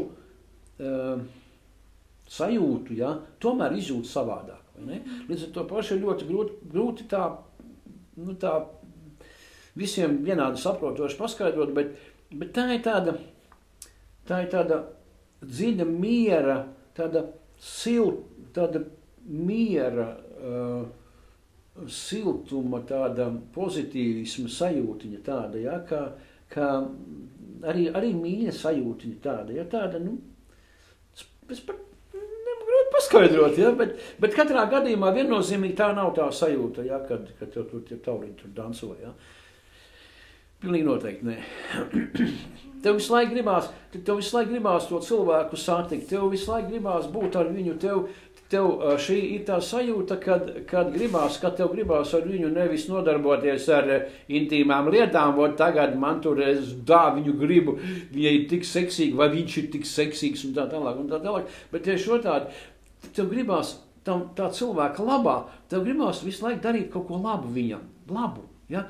sajūtu, ja? Tomēr izjūt savādāk, vai ne? Līdz ar to pašu ir ļoti grūti tā visiem vienādi saprotoši paskaidrot, bet tā ir tāda dziļa miera, tāda miera, siltuma, tāda pozitīvisma sajūtiņa tāda, ja, kā arī mīļa sajūtiņa tāda, ja, tāda, es pat grūti paskaidrot, ja, bet katrā gadījumā viennozīmīgi tā nav tā sajūta, ja, kad tev tur tie tauriņi tur danso, ja. Pilnīgi noteikti, nē. Tev visu laiku gribās to cilvēku satikt, tev visu laiku gribās būt ar viņu, tev šī ir tā sajūta, kad tev gribās ar viņu nevis nodarboties ar intīmām lietām, un tagad man tur viņu gribu, viņa ir tik seksīga, vai viņš ir tik seksīgs, un tā tālāk. Bet tieši otrādi, tev gribās tā cilvēka labā, tev gribās visu laiku darīt kaut ko labu viņam, labu. Ja?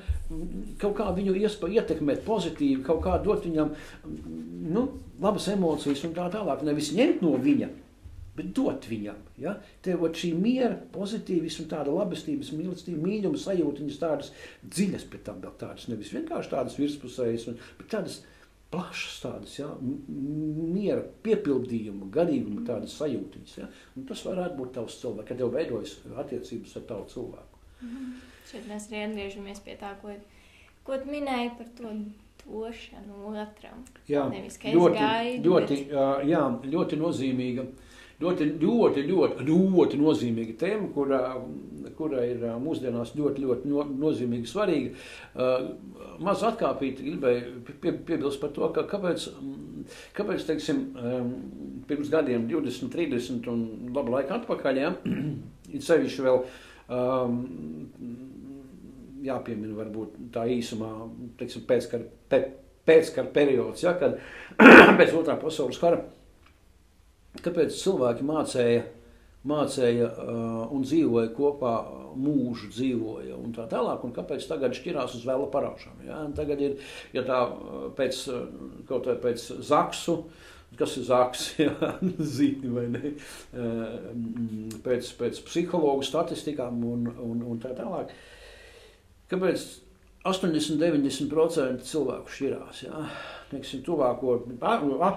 Kaut kā viņu ietekmēt pozitīvi, kaut kā dot viņam labas emocijas un tā tālāk. Nevis ņemt no viņa, bet dot viņam. Ja? Tev šī miera, pozitīvisma, tāda labestības, mīlestība, mīļuma sajūtiņas tādas dziļas, bet tam vēl tādas, nevis vienkārši tādas virspusējas, bet tādas plašas tādas, ja? Miera, piepildījuma, garīguma tādas sajūtiņas. Ja? Un tas varētu būt tavs cilvēks, kad tev veidojas attiecības ar tavu cilvēku. Šeit mēs arī atgriežamies pie tā, ko tu minēji par to došanu otram. Jā, nevis, ka es gaidu, ļoti nozīmīga. Ļoti nozīmīga tēma, kura ir mūsdienās ļoti nozīmīga, svarīga. Maz atkāpīt gribēju piebilst par to, ka kāpēc teiksim, pirms gadiem 20, 30 un labu laiku atpakaļ, ir sevišķi vēl jāpiemina varbūt tā īsumā, teiksim, pēckara periods, ja, kad pēc otrā pasaules kara, kāpēc cilvēki mācēja un dzīvoja kopā, mūžu dzīvoja un tā tālāk, un kāpēc tagad šķirās uz vēla paraušām. Ja? Tagad ir, ja tā pēc Zaksu, kas ir Zaks, ja? Zini vai ne, pēc psihologu statistikām un tā tālāk, kāpēc 80–90% cilvēku šķirās, ja? Teiksim, tuvāko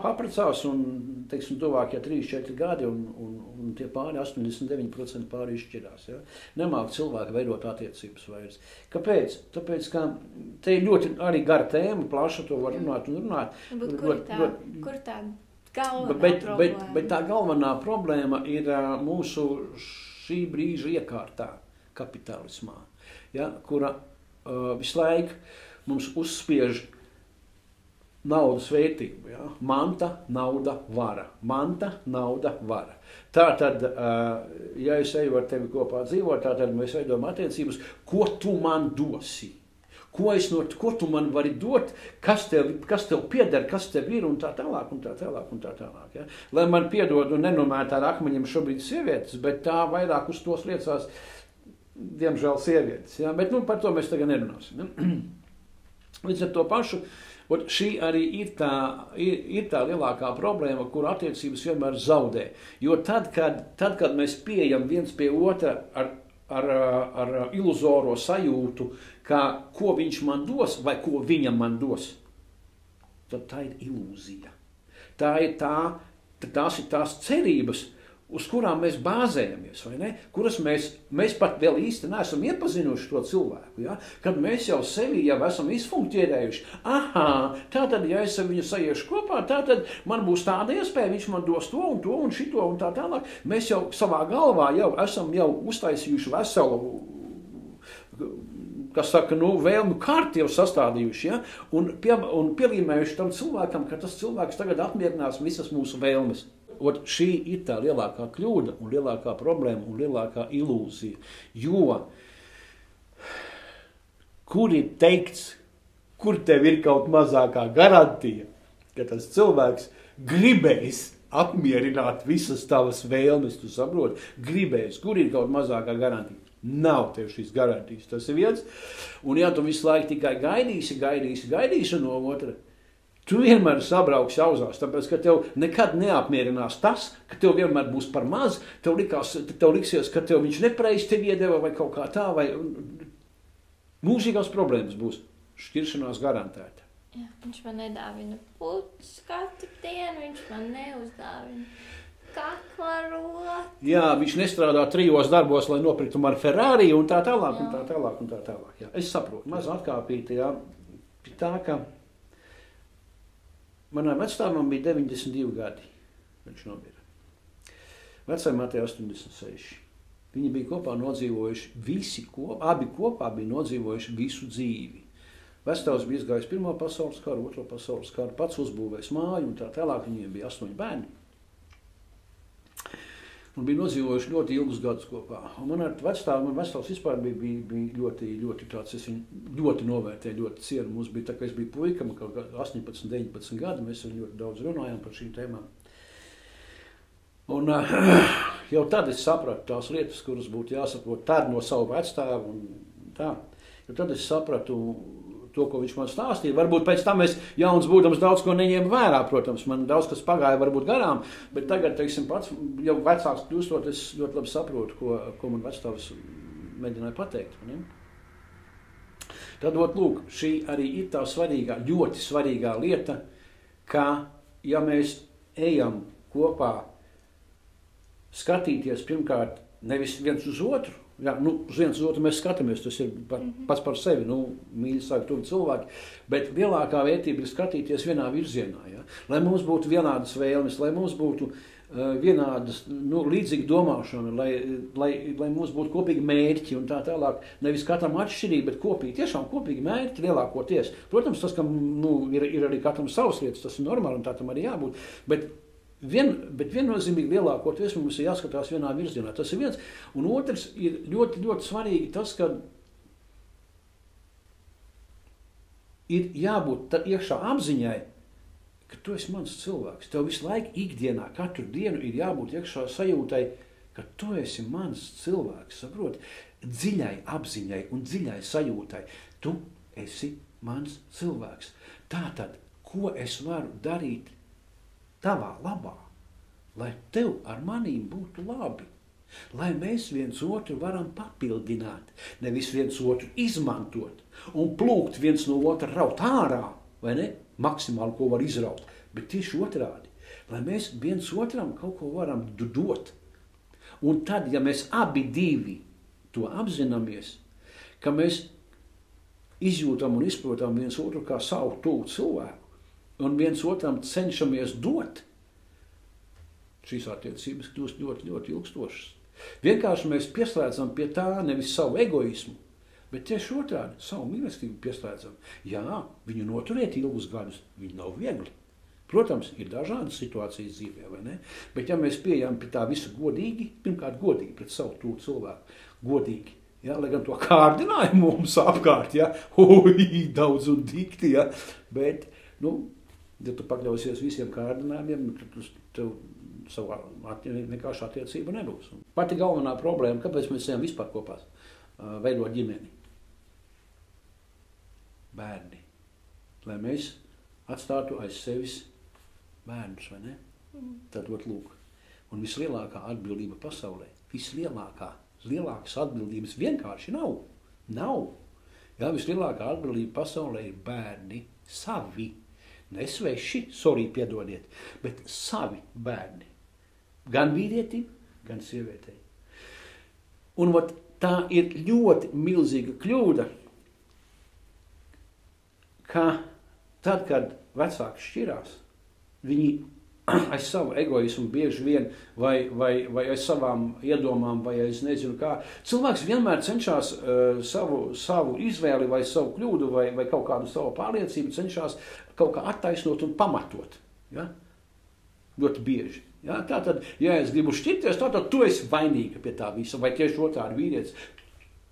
apprecās un, teiksim, tuvākie 3–4 gadi un tie pāri 89% pāri šķirās, ja? Nemāk cilvēki veidot attiecības vairs. Kāpēc? Tāpēc, ka te ir ļoti arī gara tēma, plaša, to var runāt un runāt. Kur tā galvenā problēma? Bet tā galvenā problēma ir mūsu šī brīža iekārtā kapitālismā, ja? Kura visu laiku mums uzspiež naudas vērtību. Ja? Manta, nauda, vara. Manta, nauda, vara. Tātad, ja es eju ar tevi kopā dzīvot, tātad mēs veidojam attiecības, ko tu man dosi? Ko tu man vari dot, kas tev pieder, kas tev ir, un tā tālāk, un tā tālāk, un tā tālāk. Ja? Lai man piedod un nenomēt ar akmeņiem šobrīd sievietes, bet tā vairāk uz tos liecās, diemžēl, sievietes. Ja? Bet par to mēs tagad nerunāsim. Ja? Līdz ar to pašu, šī arī ir tā lielākā problēma, kur attiecības vienmēr zaudē. Jo tad, kad mēs pieejam viens pie otra ar iluzoro sajūtu, ka ko viņš man dos vai ko viņa man dos, tad tā ir ilūzija. Tās ir tās cerības, uz kurām mēs bāzējamies, vai ne? Kuras mēs pat vēl īsti neesam iepazinuši to cilvēku, ja? Kad mēs jau sevi jau esam izfunkcionējuši. Tātad, ja es ar viņu saiešu kopā, tātad man būs tāda iespēja, viņš man dos to un šito un tā tālāk. Mēs jau savā galvā esam uztaisījuši veselu, kas saka, vēlmu kārti jau sastādījuši, ja? Un pielīmējuši tam cilvēkam, ka tas cilvēks tagad apmierinās visas mūsu vēlmes. Šī ir tā lielākā kļūda un lielākā problēma un lielākā ilūzija, jo kur ir teikts, kur tev ir kaut mazākā garantija, ka tas cilvēks gribēs apmierināt visas tavas vēlmes, tu saproti, gribēs, kur ir kaut mazākā garantija. Nav tev šīs garantijas, tas ir viens, un ja tu visu laiku tikai gaidīsi no otra, tu vienmēr sabrauksi auzās, tāpēc, ka tev nekad neapmierinās tas, ka tev vienmēr būs par maz, tev liksies, ka tev viņš nepareizi tev iedeva vai kaut kā tā, vai mūžīgās problēmas būs. Šķiršanās garantēta. Jā, viņš man nedāvina putus katru dienu, viņš man neuzdāvina kakla roti. Jā, viņš nestrādā 3 darbos, lai nopirktu man Ferrari un tā tālāk, un tā tālāk, un tā tālāk. Jā. Es saprotu, maz atkāpīt, jā, tā, ka manām vectāvam bija 92 gadi, viņš nomira. Vecāmātei 86. Viņi bija kopā nodzīvojuši abi kopā bija nodzīvojuši visu dzīvi. Vectāvs bija izgājis 1. pasaules karu, 2. pasaules karu, pats uzbūvējis māju un tā tālāk, viņiem bija 8 bērni. un bija nodzīvojuši ļoti ilgus gadus kopā. Un man vectāvs vispār bija ļoti tāds, es viņu ļoti novērtēju, ļoti cienu. Mums bija tā, ka es biju puika, man kaut kā 18, 19 gadi, mēs ļoti daudz runājām par šīm tēmām. Un jau tad es sapratu tās lietas, kuras būtu jāsaprot tad no savu vectāvu un tā. Jo tad es sapratu to, ko viņš man stāstīja. Varbūt pēc tam es jauns būdams daudz ko neņēmu vērā, protams, man daudz kas pagāja varbūt garām, bet tagad, teiksim, pats jau vecāks kļūstot, es ļoti labi saprotu, ko man vecstāvis mēģināja pateikt. Ne? Tad, lūk, šī arī ir tā svarīgā, ļoti svarīgā lieta, ka, ja mēs ejam kopā skatīties pirmkārt nevis viens uz otru, jā, uz viens uz otru mēs skatāmies, tas ir pats par sevi, mīļi saka tuvi cilvēki, bet lielākā vērtība ir skatīties vienā virzienā, ja? Lai mums būtu vienādas vēlmes, lai mums būtu vienādas, līdzīga domāšana, lai mums būtu kopīgi mērķi un tā tālāk, nevis katram atšķirīgi, bet kopīgi, tiešām kopīgi mērķi lielākoties. Protams, tas, ka ir arī katram savas lietas, tas ir normāli un tā tam arī jābūt, bet viennozīmīgi lielākoties mums ir jāskatās vienā virzienā. Tas ir viens. Un otrs ir ļoti, ļoti svarīgi tas, ka ir jābūt iekšā apziņai, ka tu esi mans cilvēks. Tev visu laiku ikdienā, katru dienu ir jābūt iekšā sajūtai, ka tu esi mans cilvēks. Saproti? Dziļai apziņai un dziļai sajūtai. Tu esi mans cilvēks. Tātad, ko es varu darīt tavā labā, lai tev ar manīm būtu labi, lai mēs viens otru varam papildināt, nevis viens otru izmantot un plūkt viens no otra raut ārā, vai ne? Maksimāli, ko var izraut, bet tieši otrādi, lai mēs viens otram kaut ko varam dot. Un tad, ja mēs abi divi to apzināmies, ka mēs izjūtam un izprotam viens otru kā savu tuvu cilvēku, un viens otram cenšamies dot, šīs attiecības kļūst ļoti, ļoti ilgstošas. Vienkārši mēs pieslēdzam pie tā nevis savu egoismu, bet tieši otrādi savu mīlestību pieslēdzam. Jā, viņu noturēt ilgus gadus, viņi nav viegli. Protams, ir dažādas situācijas dzīvē, vai ne? Bet ja mēs pieejam pie tā visa godīgi, pirmkārt godīgi pret savu tuvu cilvēku, godīgi, ja? Lai gan to kārdinājumu mums apkārt, ja? Daudz un dikti, ja? Bet, ja tu pakļausies visiem kārdinājumiem, tad tev savā vienkārši attiecība nebūs. Pati galvenā problēma, kāpēc mēs ejam vispār kopā veidot ģimeni? Bērni. Lai mēs atstātu aiz sevis bērnus, vai ne? Tad lūk. Un vislielākā atbildība pasaulē, lielākas atbildības vienkārši nav. Nav. Jā, vislielākā atbildība pasaulē ir bērni savi. Nesveši, piedodiet, bet savi bērni. Gan vīrietim, gan sievietei. Un tā ir ļoti milzīga kļūda, ka tad, kad vecāki šķirās, viņi aiz savu egoismu bieži vien vai aiz savām iedomām, vai aiz nezinu kā. Cilvēks vienmēr cenšas savu izvēli vai savu kļūdu vai kaut kādu savu pārliecību cenšas kaut kā attaisnot un pamatot. Ja? Ļoti bieži. Ja? Tātad, ja es gribu šķirties, tātad tu esi vainīga pie tā visa, vai tieši otrādi vīrietis.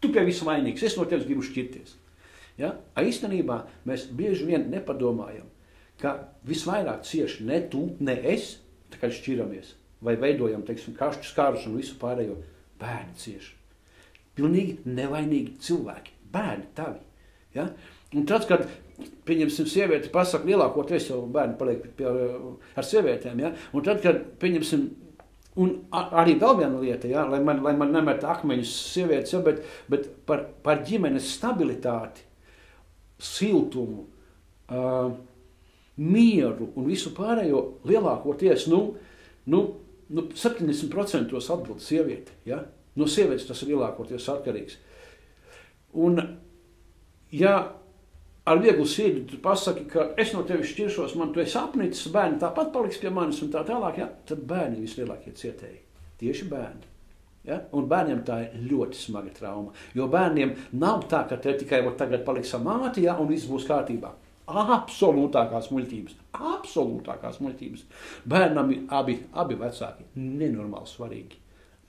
Tu pie visa vainīgs, es no tevis gribu šķirties. Ja? Īstenībā mēs bieži vien nepadomājam, ka visvairāk cieši ne tu, ne es, tā kā šķiramies, vai veidojam, teiksim, kašķus kārus un visu pārējo, bērni cieši. Pilnīgi nevainīgi cilvēki, bērni tavi. Ja? Un tad, kad, pieņemsim, sievieti pasaka, lielākoties jau bērni paliek ar sievietēm, ja? Un tad, kad, pieņemsim, un arī vēl viena lieta, ja? lai man nemet akmeņus sievietes, ja? bet par ģimenes stabilitāti, siltumu, mieru un visu pārējo lielākoties, 70% atbild sieviete. Ja? No sievietes tas ir lielākoties atkarīgs. Un, ja ar vieglu sirdi tu pasaki, ka es no tevis šķiršos, man tu esi apnicis, bērni tāpat paliks pie manis un tā tālāk, ja? Tad bērni vislielākie cietēji. Tieši bērni. Ja? Un bērniem tā ir ļoti smaga trauma. Jo bērniem nav tā, ka te tikai tagad paliks māte, ja? Un viss būs kārtībā. Absolūtākās muļķības. Bērnam ir abi vecāki nenormāli svarīgi.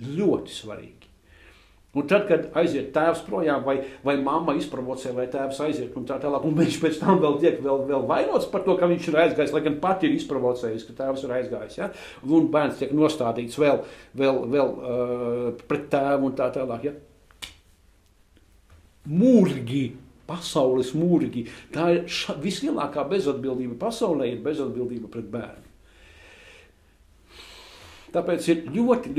Ļoti svarīgi. Un tad, kad aiziet tēvs projām, vai mamma izprovocē, lai tēvs aiziet un tā tālāk, un viņš pēc tam vēl tiek vēl vainots par to, ka viņš ir aizgājis, lai gan pati ir izprovocējis, ka tēvs ir aizgājis, ja? Un bērns tiek nostādīts vēl pret tēvu un tā tālāk, ja? Mūrgi, pasaules mūrgi, tā ir vislielākā bezatbildība pasaulē, ir bezatbildība pret bērnu. Tāpēc ir ļoti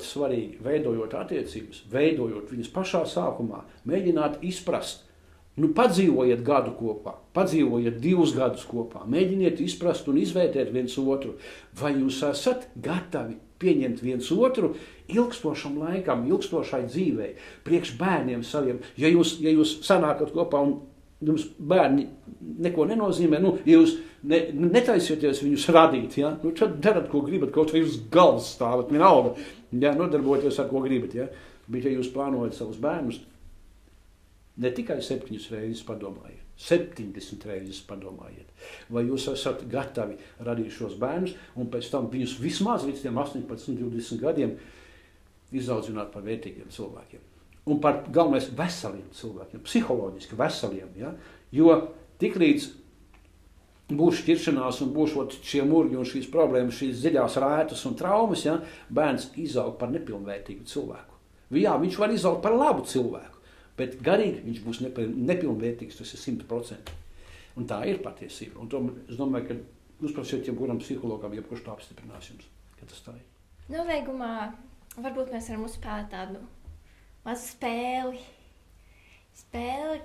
svarīgi, veidojot attiecības, veidojot viņas pašā sākumā, mēģināt izprast, padzīvojiet gadu kopā, padzīvojiet 2 gadus kopā, mēģiniet izprast un izvērtēt viens otru, vai jūs esat gatavi pieņemt viens otru ilgstošam laikam, ilgstošai dzīvei, priekš bērniem saviem. Ja jūs sanākat kopā un jums bērni neko nenozīmē, ja jūs netaisieties viņus radīt, ja? Tad darat, ko gribat, kaut vai uz galvas stāvat, vienalga, ja? Nodarboties ar ko gribat. Ja? Bet ja jūs plānojat savus bērnus, ne tikai 7 reizes padomājiet, 70 reizes padomājiet, vai jūs esat gatavi radīt šos bērnus un pēc tam viņus vismaz līdz tiem 18, 20 gadiem izaudzināt par vērtīgiem cilvēkiem. Un par galvenais veseliem cilvēkiem, psiholoģiski veseliem, ja? Jo tiklīdz būs šķiršanās un būs šie murgi un šīs problēmas, šīs dziļās rētas un traumas, ja? Bērns izaug par nepilnvērtīgu cilvēku. Jā, viņš var izaugt par labu cilvēku, bet garīgi viņš būs nepilnvērtīgs, tas ir 100%. Un tā ir patiesība. Un to, es domāju, ka uzprasiet jebkuram psihologam, jebkurš to apstiprinās jums, ka tas tā ir. Nobeigumā varbūt mēs varam uzspēlēt tādu mazu spēli,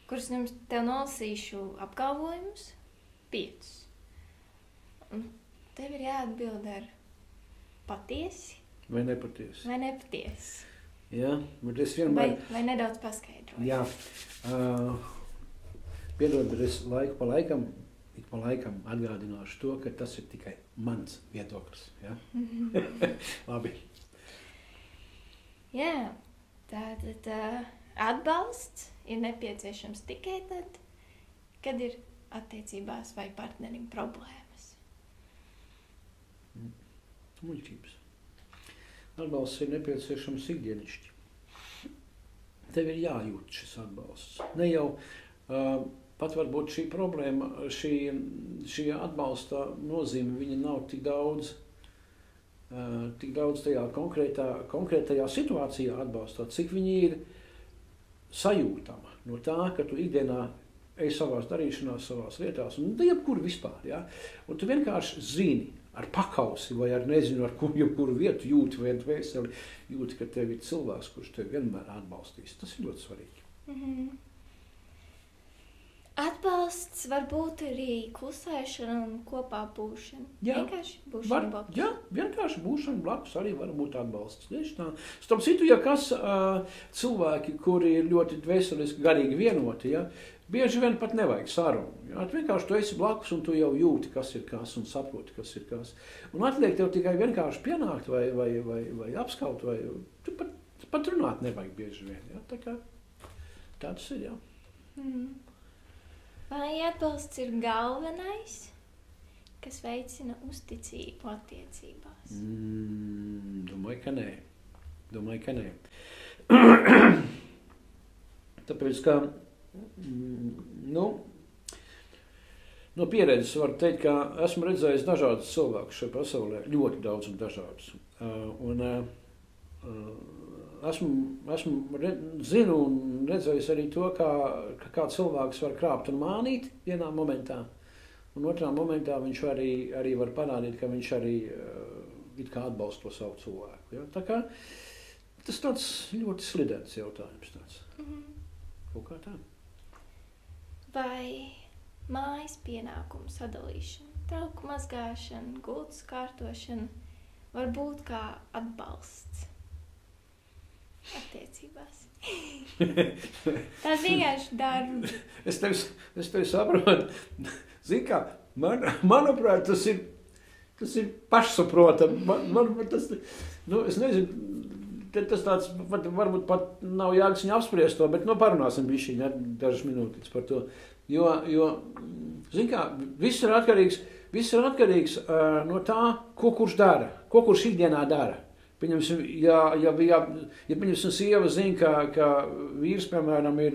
kuras jums tev nolasīšu apgalvojumus 5. Un tev ir jāatbild ar patiesi vai nepatiesi. Jā, bet es vienmēr... Vai nedaudz paskaidroju. Jā, piedod, bet es ik pa laikam atgādināšu to, ka tas ir tikai mans viedoklis. Ja? Labi. Jā, tātad atbalsts ir nepieciešams tikai tad, kad ir attiecībās vai partnerim problēmas. Muļķības. Atbalsts ir nepieciešams ikdienišķi. Tev ir jājūt šis atbalsts. Ne jau pat varbūt šī problēma, šī atbalsta nozīme, viņa nav tik daudz tajā konkrētajā situācijā atbalstā, cik viņi ir sajūtama no tā, ka tu ikdienā ej savās darīšanās, savās lietās, un jebkur vispār, ja? Un tu vienkārši zini ar pakausi vai ar nezinu, ar jebkuru vietu jūti vai dvēseli, jūti, ka tev ir cilvēks, kurš tev vienmēr atbalstīs. Tas ir ļoti svarīgi. Atbalsts var būt arī klusēšana un kopā būšana. Jā, vienkārši būšana blakus. Jā, vienkārši būšana blakus arī var būt atbalsts. Starp citu, ja kas cilvēki, kuri ir ļoti dvēseliski garīgi vienoti, ja, bieži vien pat nevajag sarunu. Ja, vienkārši tu esi blakus un tu jau jūti, kas ir kas un saproti, kas ir kas. Un atliek tev tikai vienkārši pienākt vai apskaut, vai tu pat runāt nevajag bieži vien. Ja, tā kā tāds ir, jā. Vai atbalsts ir galvenais, kas veicina uzticību attiecībās? Domāju, ka nē. Tāpēc, ka no pieredzes var teikt, ka esmu redzējis dažādus cilvēkus šajā pasaulē, ļoti daudz un dažādus. Zinu un redzējis arī to, kā cilvēks var krāpt un mānīt vienā momentā, un otrā momentā viņš arī var parādīt, ka viņš arī it kā atbalsta to savu cilvēku. Ja? Tā kā tas tāds ļoti slidens jautājums tāds. Kaut kā tā. Vai mājas pienākumu sadalīšana, trauku mazgāšana, gultas kārtošana var būt kā atbalsts attiecībās? Tas vienkārši darbu. Es tevi saprotu. Zini kā, manuprāt, tas ir pašsaprotam. Es nezinu, tas tāds, varbūt pat nav jēgas viņu apspriest to, bet parunāsim bišķiņ dažas minūtes par to. Jo, zin kā, viss ir atkarīgs no tā, ko kurš dara, ko kurš ikdienā dara. Pieņemsim, ja pieņemsim, sieva zina, ka vīrs, piemēram, ir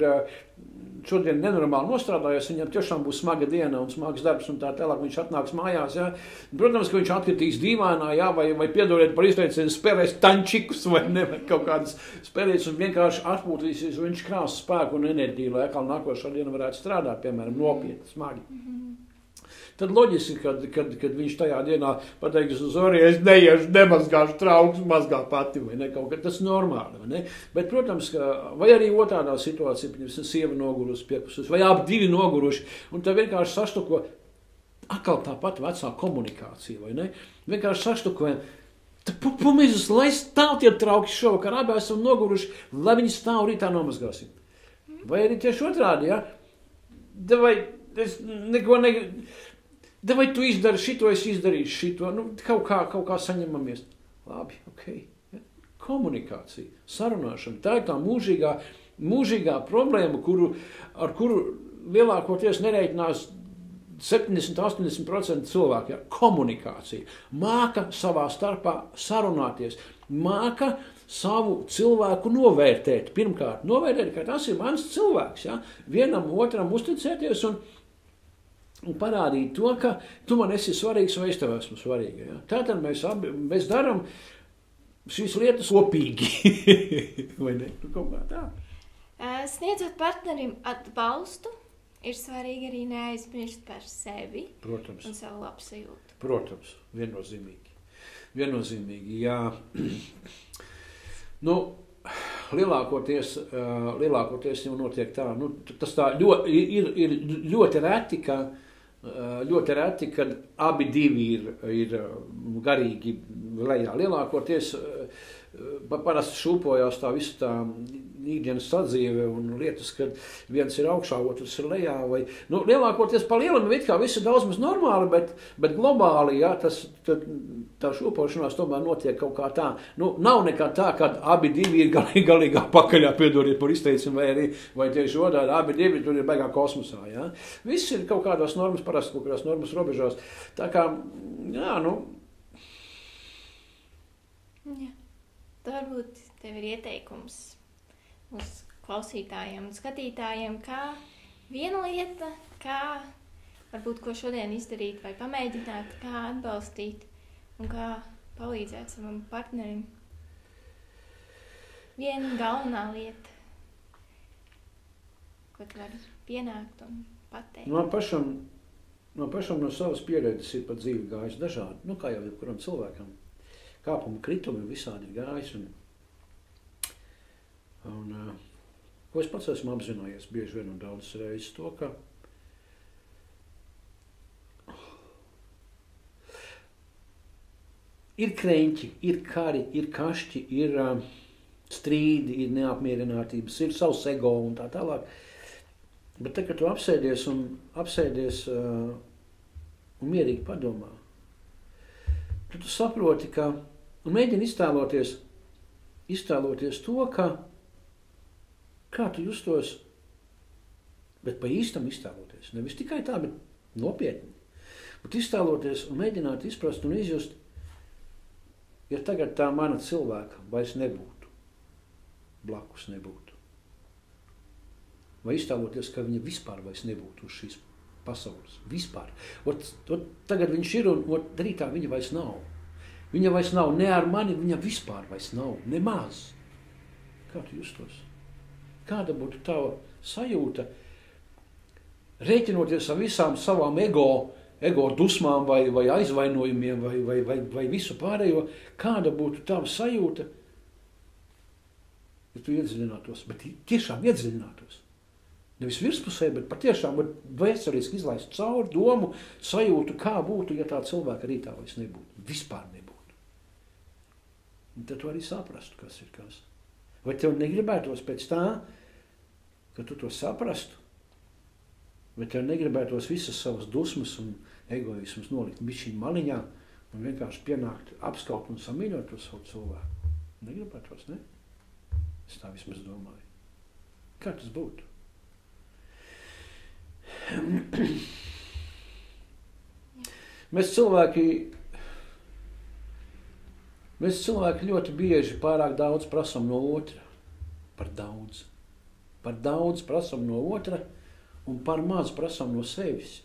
šodien nenormāli nostrādājies, viņam tiešām būs smaga diena un smags darbs un tā tālāk, viņš atnāks mājās, jā. Protams, ka viņš atkritīs dīvainā, jā, vai piedodiet par izteicienu, spēlēs tančikus vai ne, vai kaut kādas spēlēs un vienkārši atpūtīsies, un viņš krās spēku un enerģiju, lai atkal nākošā diena varētu strādāt, piemēram, nopietni, smagi. Tad loģiski, kad viņš tajā dienā pateiks uz ori, es neiešu, nemazgāšu trauks, mazgā pati, vai ne, kaut kā tas normāli, vai ne. Bet, protams, vai arī otrādā situācija, piemēram, sieva nogurusi, piekususi, vai abi divi noguruši, un tā vienkārši saštuko, atkal tā pati vecā komunikācija, vai ne. Vienkārši saštukojam, pamīzus, lai stāv tie trauki šovakar, abi esam noguruši, lai viņi stāv rītā nomazgāsim. Vai arī tieši otrādi, jā, davai, es neko Davai tu izdari šito, es izdarīšu šito, nu, kaut kā saņemamies. Labi, okei. Ja? Komunikācija, sarunāšana, tā ir tā mūžīgā problēma, ar kuru lielākoties nereiķinās 70–80% cilvēku. Ja? Komunikācija. Māka savā starpā sarunāties, māka savu cilvēku novērtēt. Pirmkārt, novērtēt, ka tas ir mans cilvēks. Ja? Vienam otram uzticēties un parādīt to, ka tu man esi svarīgs vai es tev esmu svarīga. Ja? Tātad mēs darām šīs lietas kopīgi. Vai ne? Kaut kā tā. Sniedzot partnerim atbalstu, ir svarīgi arī neaizmirst par sevi. Protams. Un savu labsajūtu. Protams, viennozīmīgi. Viennozīmīgi, jā. Nu, lielākoties jau notiek tā, nu, tas tā ir ļoti reti, kad abi divi ir garīgi lejā. Lielākoties parasti šūpojās tā visa tā ikdienas sadzīve un lietas, kad viens ir augšā, otrs ir lejā. Nu, lielākoties pa lielam it kā viss ir daudz maz normāli, bet globāli, jā, tā šūpošanās tomēr notiek kaut kā tā. Nu, nav nekā tā, kad abi divi ir galīgā pakaļā, piedodiet par izteicienu, vai tieši otrādi, abi divi tur ir baigā kosmosā, jā. Viss ir kaut kādās normas, parasti kaut kādās normas robežās. Tā kā, jā, nu. Jā. Varbūt tev ir ieteikums uz klausītājiem un skatītājiem, kā viena lieta, kā varbūt ko šodien izdarīt vai pamēģināt, kā atbalstīt un kā palīdzēt savam partnerim. Viena galvenā lieta, ko tu vari pienākt un pateikt. Man pašam no savas pieredzes ir pat dzīvi gājis dažādi, nu kā jau jebkuram cilvēkam. Kāpumi, kritumi visādi ir gājis. Un ko es pats esmu apzinājies bieži vien un daudzas reizes to, ka ir kreņķi, ir kari, ir kašķi, ir strīdi, ir neapmierinātības, ir savs ego un tā tālāk. Bet tad, kad tu apsēdies un mierīgi padomā, tad tu saproti, ka un mēģini iztēloties to, kā tu justos, bet pa īstam iztēloties. Nevis tikai tā, bet nopietni. Bet iztēloties un mēģināt izprast un izjust, ja tagad tā mana cilvēka vairs nebūtu, blakus nebūtu. Vai iztēloties, ka viņa vispār vairs nebūtu uz šīs pasaules. Vispār. Tagad viņš ir un rītā viņa vairs nav. Viņa vairs nav ne ar mani, viņa vispār vairs nav, nemaz. Kā tu justos? Kāda būtu tava sajūta, rēķinoties ar visām savām ego dusmām vai aizvainojumiem vai visu pārējo, kāda būtu tava sajūta, ja tu iedziļinātos, bet tiešām iedziļinātos. Nevis virspusē, bet patiešām vēsturiski izlaist cauri domu, sajūtu, kā būtu, ja tā cilvēka rītā vairs nebūtu. Vispār nebūtu. Un tad tu arī saprastu, kas ir kas. Vai tev negribētos pēc tā, ka tu to saprastu? Vai tev negribētos visas savas dusmas un egoismus nolikt bišķiņ maliņā un vienkārši pienākt, apskaut un samīļot to savu cilvēku? Negribētos, ne? Es tā vismaz domāju. Kā tas būtu? Mēs cilvēki ļoti bieži pārāk daudz prasam no otra. Par daudz. Par daudz prasam no otra un par maz prasam no sevis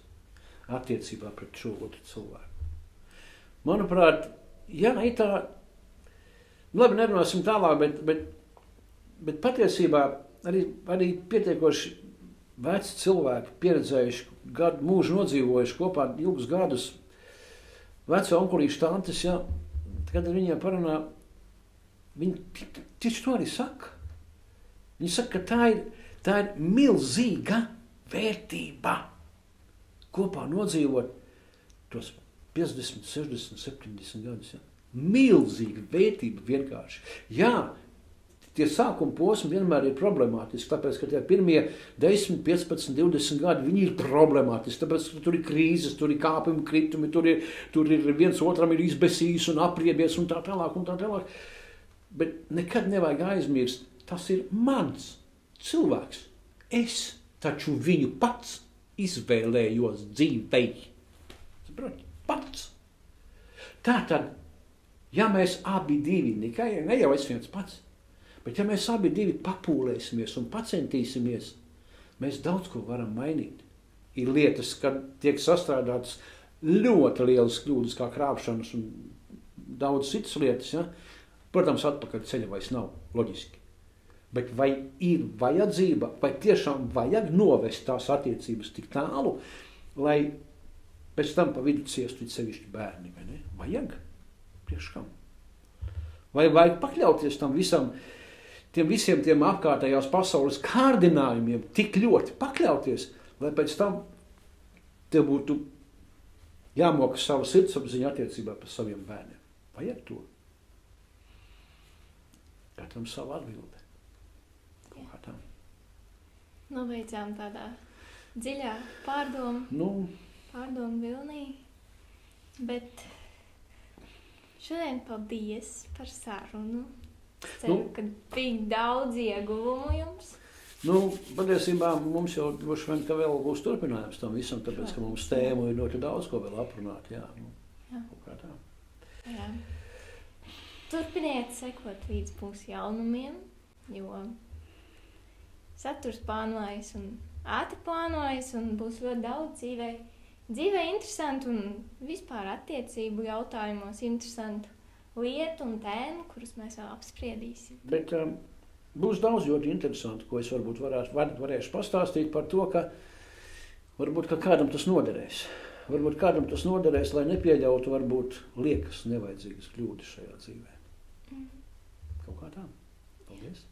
attiecībā pret šo otru cilvēku. Manuprāt, jā, tā, labi, nerunāsim tālāk, bet patiesībā arī pietiekoši veci cilvēki, pieredzējuši, mūžu nodzīvojuši kopā ilgus gadus, veci onkulīši tantes, jā, kad ar viņiem parunā, viņi tieši to arī saka. Viņi saka, ka tā ir milzīga vērtība kopā nodzīvot tos 50, 60, 70 gadus. Ja? Milzīga vērtība vienkārši. Jā, tie sākuma posmi vienmēr ir problemātiski, tāpēc, ka tie pirmie 10, 15, 20 gadi, viņi ir problemātiski, tāpēc, ka tur ir krīzes, tur ir kāpumi, kritumi, tur ir viens otram ir izbesījis un apriebies un tā tālāk. Bet nekad nevajag aizmirst, tas ir mans cilvēks. Es taču viņu pats izvēlējos dzīvei. Pats. Tātad, ja mēs abi divi, ne jau es viens pats, bet ja mēs abi divi papūlēsimies un pacentīsimies, mēs daudz ko varam mainīt. Ir lietas, kad tiek sastrādātas ļoti lielas kļūdas, kā krāpšanas un daudz citas lietas. Ja? Protams, atpakaļ ceļa vairs nav, loģiski. Bet vai ir vajadzība, vai tiešām vajag novest tās attiecības tik tālu, lai pēc tam pa vidu ciestu sevišķi bērni, vai ne? Vajag? Priekš kam? Vai vajag pakļauties tam visam, visiem tiem apkārtējās pasaules kārdinājumiem, tik ļoti pakļauties, lai pēc tam tev būtu jāmoka sava sirdsapziņa attiecībā par saviem bērniem? Vajag to? Katram savu atbildi. Nobeidzām tādā dziļā pārdomu vilnī, bet šodien paldies par sarunu. Ceru, ka tik daudz ieguvumu jums. Patiesībā mums jau droši vien, ka vēl būs turpinājums tam visam, tāpēc, ka mums tēmu ir ļoti daudz, ko vēl aprunāt. Jā. Jā. Turpiniet sekot līdz mūsu jaunumiem, jo saturs plānojas un ātri plānojas un būs ļoti daudz dzīvē interesantu un vispār attiecību jautājumos interesantu lietu un tēmu, kuras mēs vēl apspriedīsim. Bet būs daudz ļoti interesantu, ko es varbūt varēšu pastāstīt par to, ka varbūt ka kādam tas noderēs. Varbūt kādam tas noderēs, lai nepieļautu varbūt liekas nevajadzīgas kļūdas šajā dzīvē. Kaut kā tā. Paldies.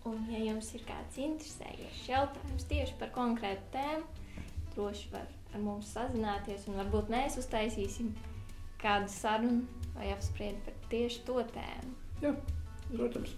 Un, ja jums ir kāds interesējošs jautājums tieši par konkrētu tēmu, droši var ar mums sazināties un varbūt mēs uztaisīsim kādu sarunu vai apspriedi par tieši to tēmu. Jā, protams.